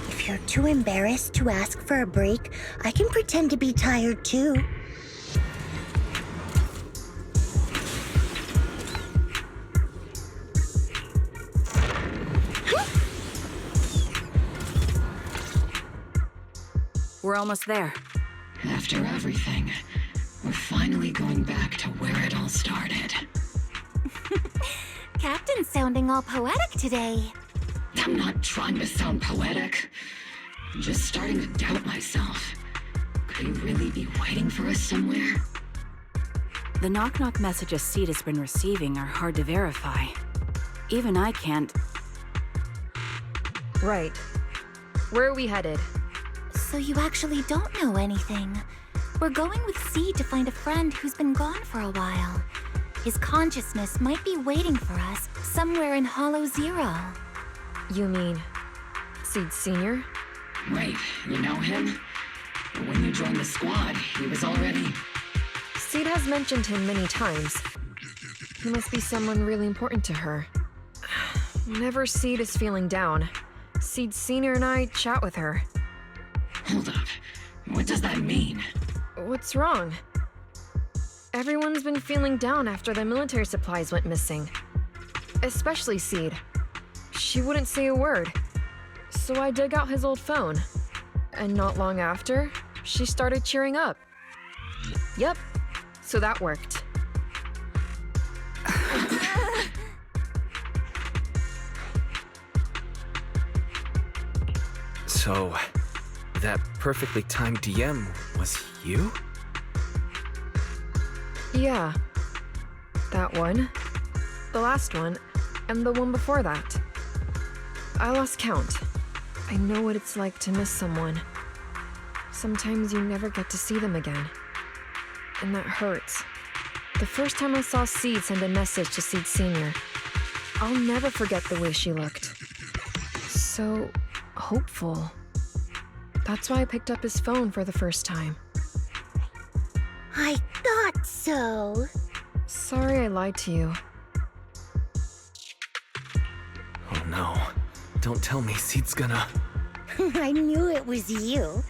If you're too embarrassed to ask for a break, I can pretend to be tired too. We're almost there. After everything, we're finally going back to where it all started. Captain's sounding all poetic today. I'm not trying to sound poetic. I'm just starting to doubt myself. Could he really be waiting for us somewhere? The knock-knock messages Seed has been receiving are hard to verify. Even I can't... Right. Where are we headed? So you actually don't know anything. We're going with Seed to find a friend who's been gone for a while. His consciousness might be waiting for us somewhere in Hollow Zero. You mean Seed Sr.? Wait, you know him? When you joined the squad, he was already... Seed has mentioned him many times. He must be someone really important to her. Whenever Seed is feeling down, Seed Sr. and I chat with her. Hold up. What does that mean? What's wrong? Everyone's been feeling down after the military supplies went missing. Especially Seed. She wouldn't say a word. So I dug out his old phone. And not long after, she started cheering up. Yep. So that worked. So, that perfectly timed DM was you? Yeah. That one. The last one. And the one before that. I lost count. I know what it's like to miss someone. Sometimes you never get to see them again. And that hurts. The first time I saw Seed send a message to Seed Sr., I'll never forget the way she looked. So hopeful. That's why I picked up his phone for the first time. I thought so. Sorry I lied to you. Oh no. Don't tell me Seed's gonna... I knew it was you.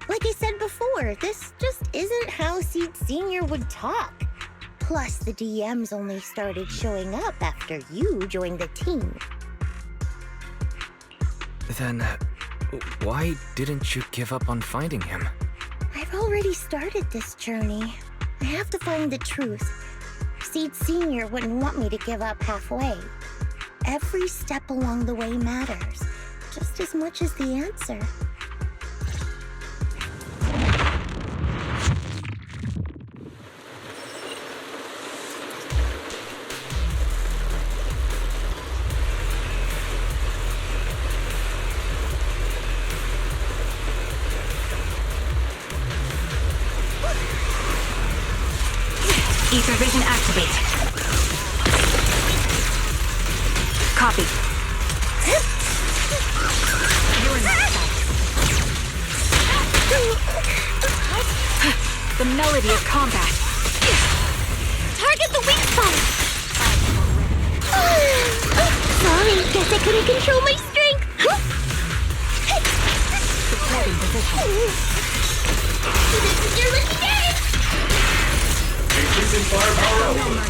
Like I said before, this just isn't how Seed Sr. would talk. Plus, the DMs only started showing up after you joined the team. Then, why didn't you give up on finding him? I've already started this journey. I have to find the truth. Seed Sr. wouldn't want me to give up halfway. Every step along the way matters, just as much as the answer. Ether vision activate. Copy. You're in that side. The melody of combat. Target the weak spot! Sorry, guess I couldn't control my strength. This is your lucky day! Increasing firepower output.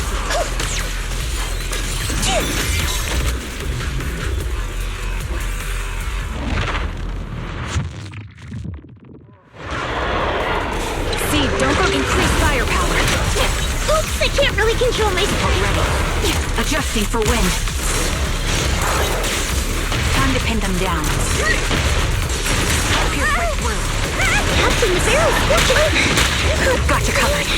Seed, don't go increase firepower. Oops, I can't really control myself. Ready. Adjusting for wind. Time to pin them down. Pierce right through. Captain, the barrel's working. Got you covered.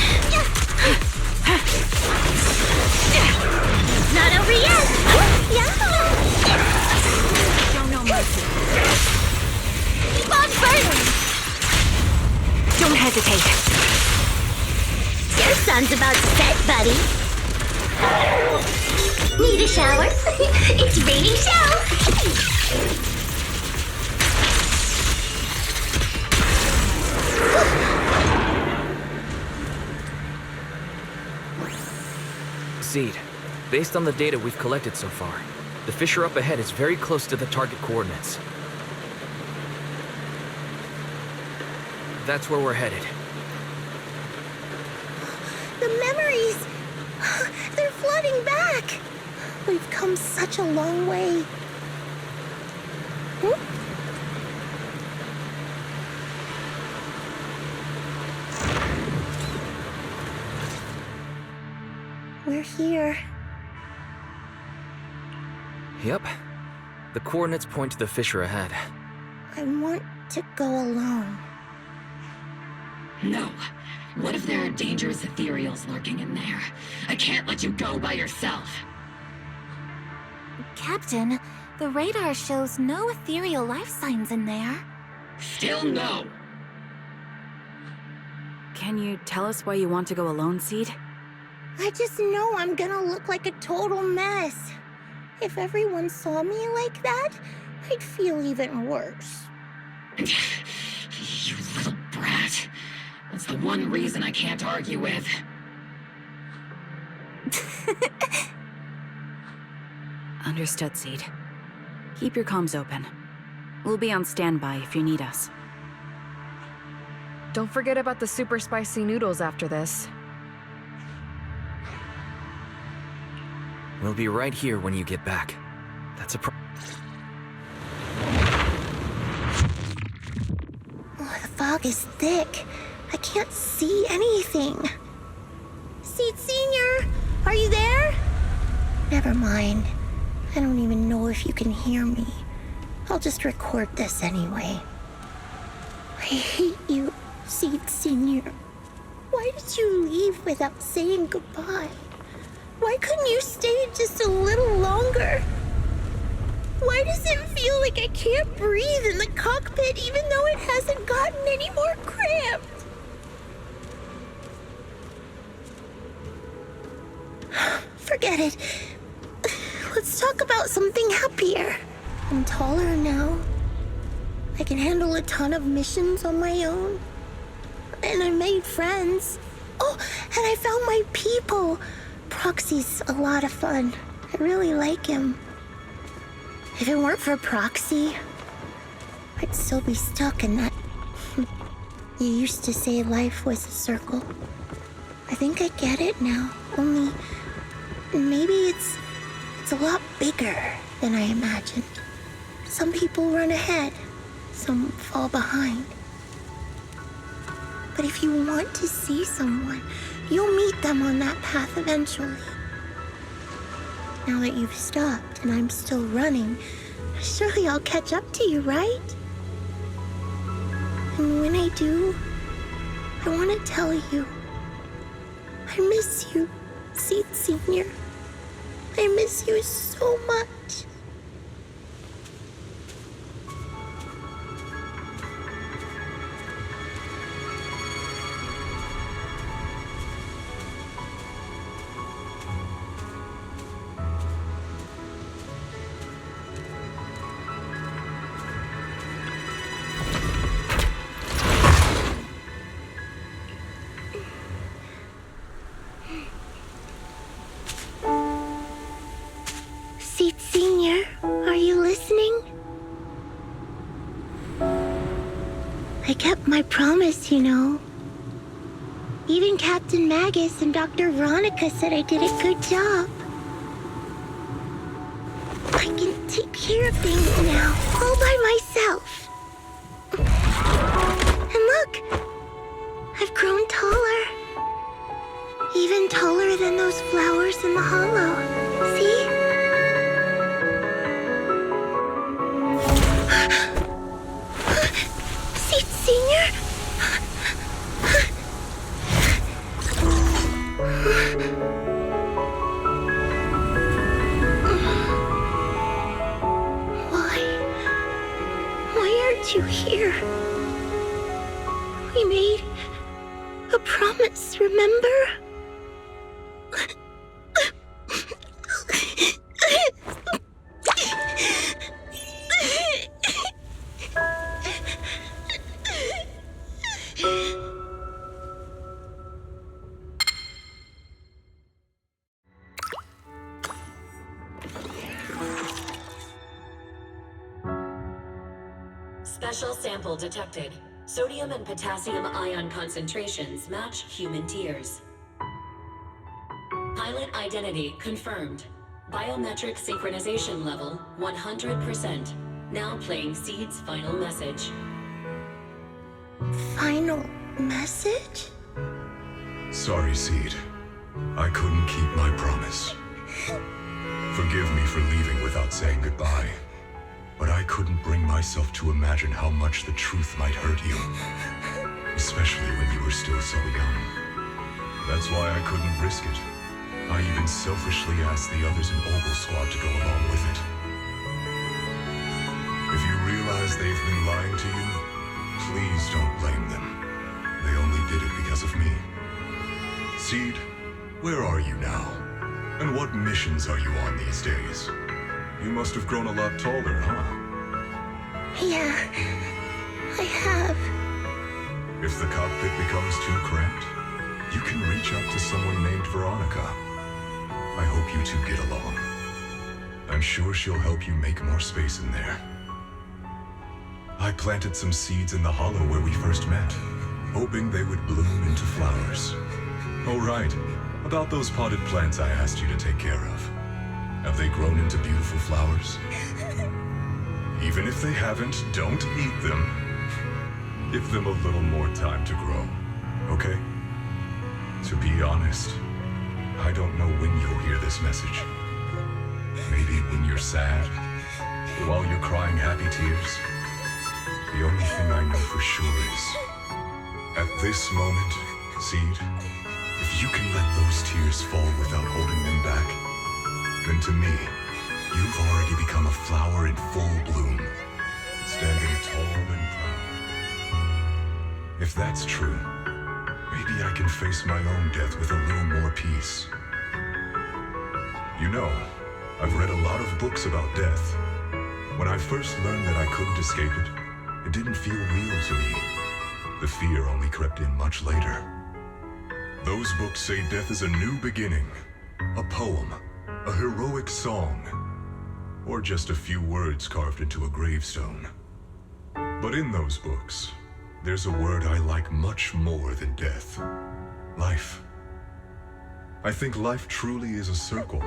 Not over yet. Yeah. Show no mercy. Keep on burning. Don't hesitate. Your sun's about set, buddy. Need a shower? It's raining showers. Seed, based on the data we've collected so far, the fissure up ahead is very close to the target coordinates. That's where we're headed. The memories! They're flooding back! We've come such a long way. We're here. Yep. The coordinates point to the fissure ahead. I want to go alone. No. What if there are dangerous ethereals lurking in there? I can't let you go by yourself. Captain, the radar shows no ethereal life signs in there. Still no. Can you tell us why you want to go alone, Seed? I just know I'm gonna look like a total mess. If everyone saw me like that, I'd feel even worse. You little brat. That's the one reason I can't argue with. Understood, Seed. Keep your comms open. We'll be on standby if you need us. Don't forget about the super spicy noodles after this. We'll be right here when you get back. That's a Oh, the fog is thick. I can't see anything. Seed Senior, are you there? Never mind. I don't even know if you can hear me. I'll just record this anyway. I hate you, Seed Senior. Why did you leave without saying goodbye? Why couldn't you stay just a little longer? Why does it feel like I can't breathe in the cockpit even though it hasn't gotten any more cramped? Forget it. Let's talk about something happier. I'm taller now. I can handle a ton of missions on my own. And I made friends. Oh, and I found my people. Proxy's a lot of fun. I really like him. If it weren't for Proxy, I'd still be stuck in that... You used to say life was a circle. I think I get it now. Only... maybe it's a lot bigger than I imagined. Some people run ahead. Some fall behind. But if you want to see someone, you'll meet them on that path eventually. Now that you've stopped and I'm still running, surely I'll catch up to you, right? And when I do, I want to tell you, I miss you, Seed Senior. I miss you so much. Seed Senior. I kept my promise, you know. Even Captain Magus and Dr. Veronica said I did a good job. I can take care of things now, all by myself. And look, I've grown taller. Even taller than those flowers in the hollow. See? Seed Senior? Why aren't you here? We made a promise, remember? Special sample detected. Sodium and potassium ion concentrations match human tears. Pilot identity confirmed. Biometric synchronization level 100%. Now playing Seed's final message. Final message? Sorry, Seed. I couldn't keep my promise. Forgive me for leaving without saying goodbye. But I couldn't bring myself to imagine how much the truth might hurt you. Especially when you were still so young. That's why I couldn't risk it. I even selfishly asked the others in Ogle Squad to go along with it. If you realize they've been lying to you, please don't blame them. They only did it because of me. Seed, where are you now? And what missions are you on these days? You must have grown a lot taller, huh? Yeah, I have. If the cockpit becomes too cramped, you can reach out to someone named Veronica. I hope you two get along. I'm sure she'll help you make more space in there. I planted some seeds in the hollow where we first met, hoping they would bloom into flowers. Oh right, about those potted plants I asked you to take care of. Have they grown into beautiful flowers? Even if they haven't, don't eat them. Give them a little more time to grow, okay? To be honest, I don't know when you'll hear this message. Maybe when you're sad, or while you're crying happy tears. The only thing I know for sure is, at this moment, Seed, if you can let those tears fall without holding them back, then to me, you've already become a flower in full bloom, standing tall and proud. If that's true, maybe I can face my own death with a little more peace. You know, I've read a lot of books about death. When I first learned that I couldn't escape it, it didn't feel real to me. The fear only crept in much later. Those books say death is a new beginning, a poem, a heroic song, or just a few words carved into a gravestone. But in those books, there's a word I like much more than death. Life. I think life truly is a circle,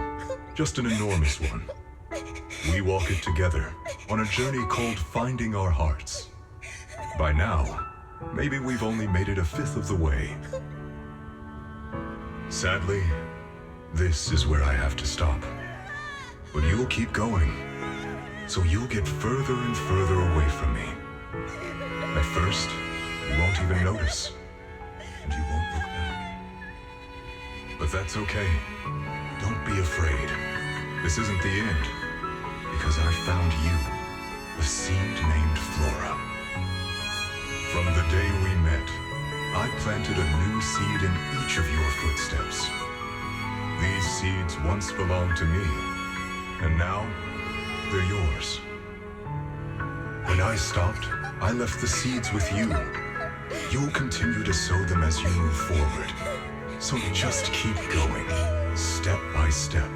just an enormous one. We walk it together on a journey called finding our hearts. By now, maybe we've only made it a fifth of the way. Sadly, this is where I have to stop. But you'll keep going, so you'll get further and further away from me. At first, you won't even notice, and you won't look back. But that's okay. Don't be afraid. This isn't the end, because I found you, a seed named Flora. From the day we met, I planted a new seed in each of your footsteps. These seeds once belonged to me, and now they're yours. When I stopped, I left the seeds with you. You'll continue to sow them as you move forward. So just keep going, step by step.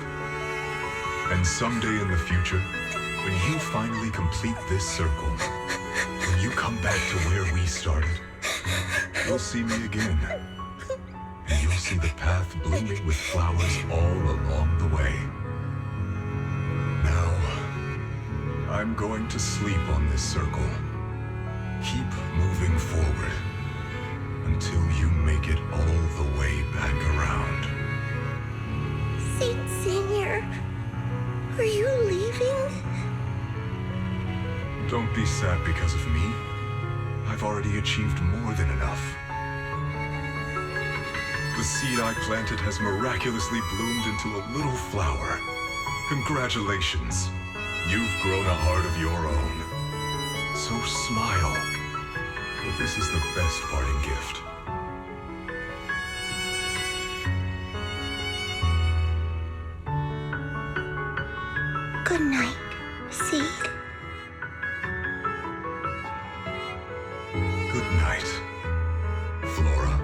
And someday in the future, when you finally complete this circle, when you come back to where we started, you'll see me again. And you'll see the path blooming with flowers all along the way. Now, I'm going to sleep on this circle. Keep moving forward until you make it all the way back around. Seed Senior, are you leaving? Don't be sad because of me. I've already achieved more than enough. The seed I planted has miraculously bloomed into a little flower. Congratulations. You've grown a heart of your own. So smile. This is the best parting gift. Good night, Seed. Good night, Flora.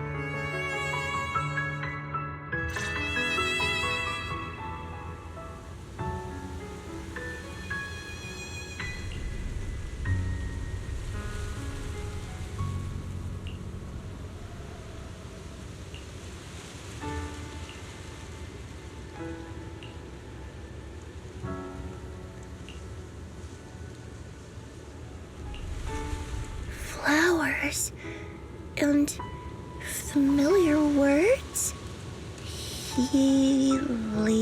Flowers and familiar words. Helios.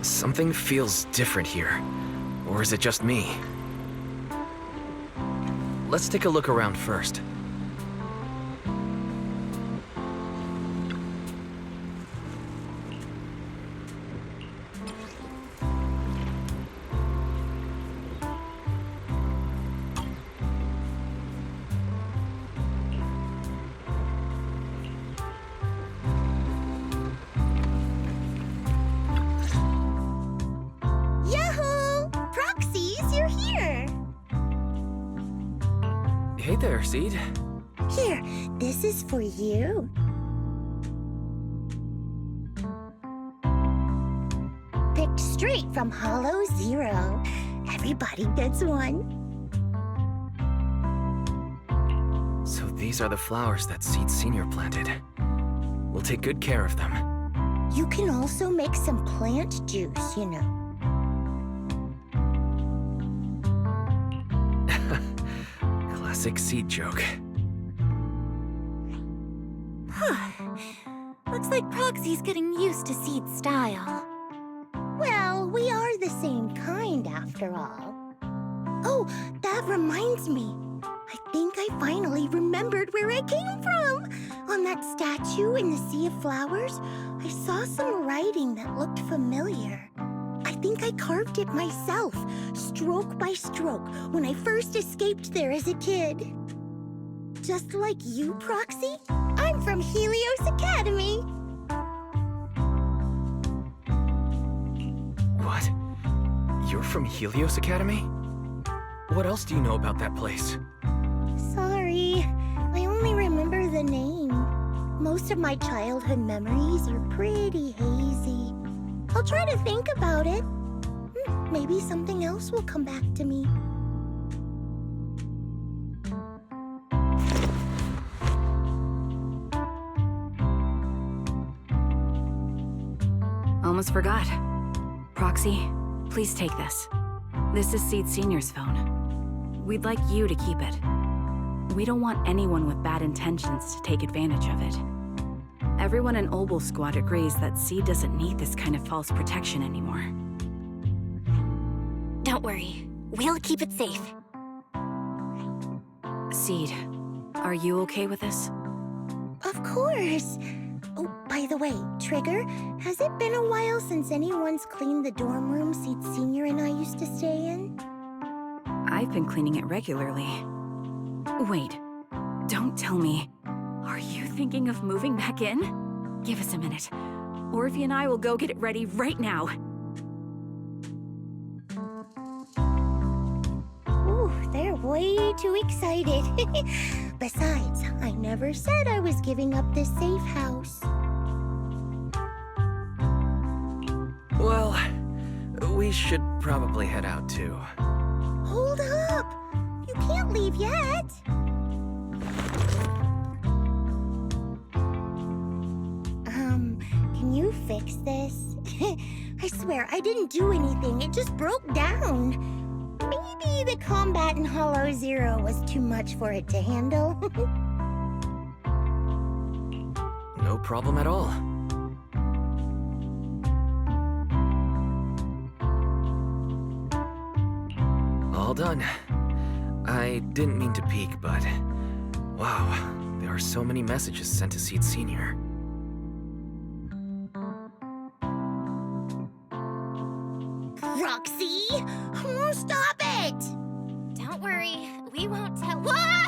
Something feels different here. Or is it just me? Let's take a look around first. Hey there, Seed. Here, this is for you. Picked straight from Hollow Zero. Everybody gets one. So these are the flowers that Seed Senior planted. We'll take good care of them. You can also make some plant juice, you know. Classic Seed joke. Looks like Proxy's getting used to Seed's style. Well, we are the same kind after all. Oh, that reminds me. I think I finally remembered where I came from. On that statue in the Sea of Flowers, I saw some writing that looked familiar. I think I carved it myself, stroke by stroke, when I first escaped there as a kid. Just like you, Proxy, I'm from Helios Academy. What? You're from Helios Academy? What else do you know about that place? Sorry, I only remember the name. Most of my childhood memories are pretty hazy. I'll try to think about it. Maybe something else will come back to me. Almost forgot. Proxy, please take this. This is Seed Senior's phone. We'd like you to keep it. We don't want anyone with bad intentions to take advantage of it. Everyone in Obel Squad agrees that Seed doesn't need this kind of false protection anymore. Don't worry. We'll keep it safe. Seed, are you okay with this? Of course. Oh, by the way, Trigger, has it been a while since anyone's cleaned the dorm room Seed Senior and I used to stay in? I've been cleaning it regularly. Wait, don't tell me. Are you thinking of moving back in? Give us a minute. Orphe and I will go get it ready right now. Ooh, they're way too excited. Besides, I never said I was giving up this safe house. Well, we should probably head out too. Hold up! You can't leave yet! Can you fix this? I swear, I didn't do anything. It just broke down. Maybe the combat in Hollow Zero was too much for it to handle. No problem at all. All done. I didn't mean to peek, but... wow, there are so many messages sent to Seed Senior. Roxy! Oh, stop it! Don't worry. We won't tell. What?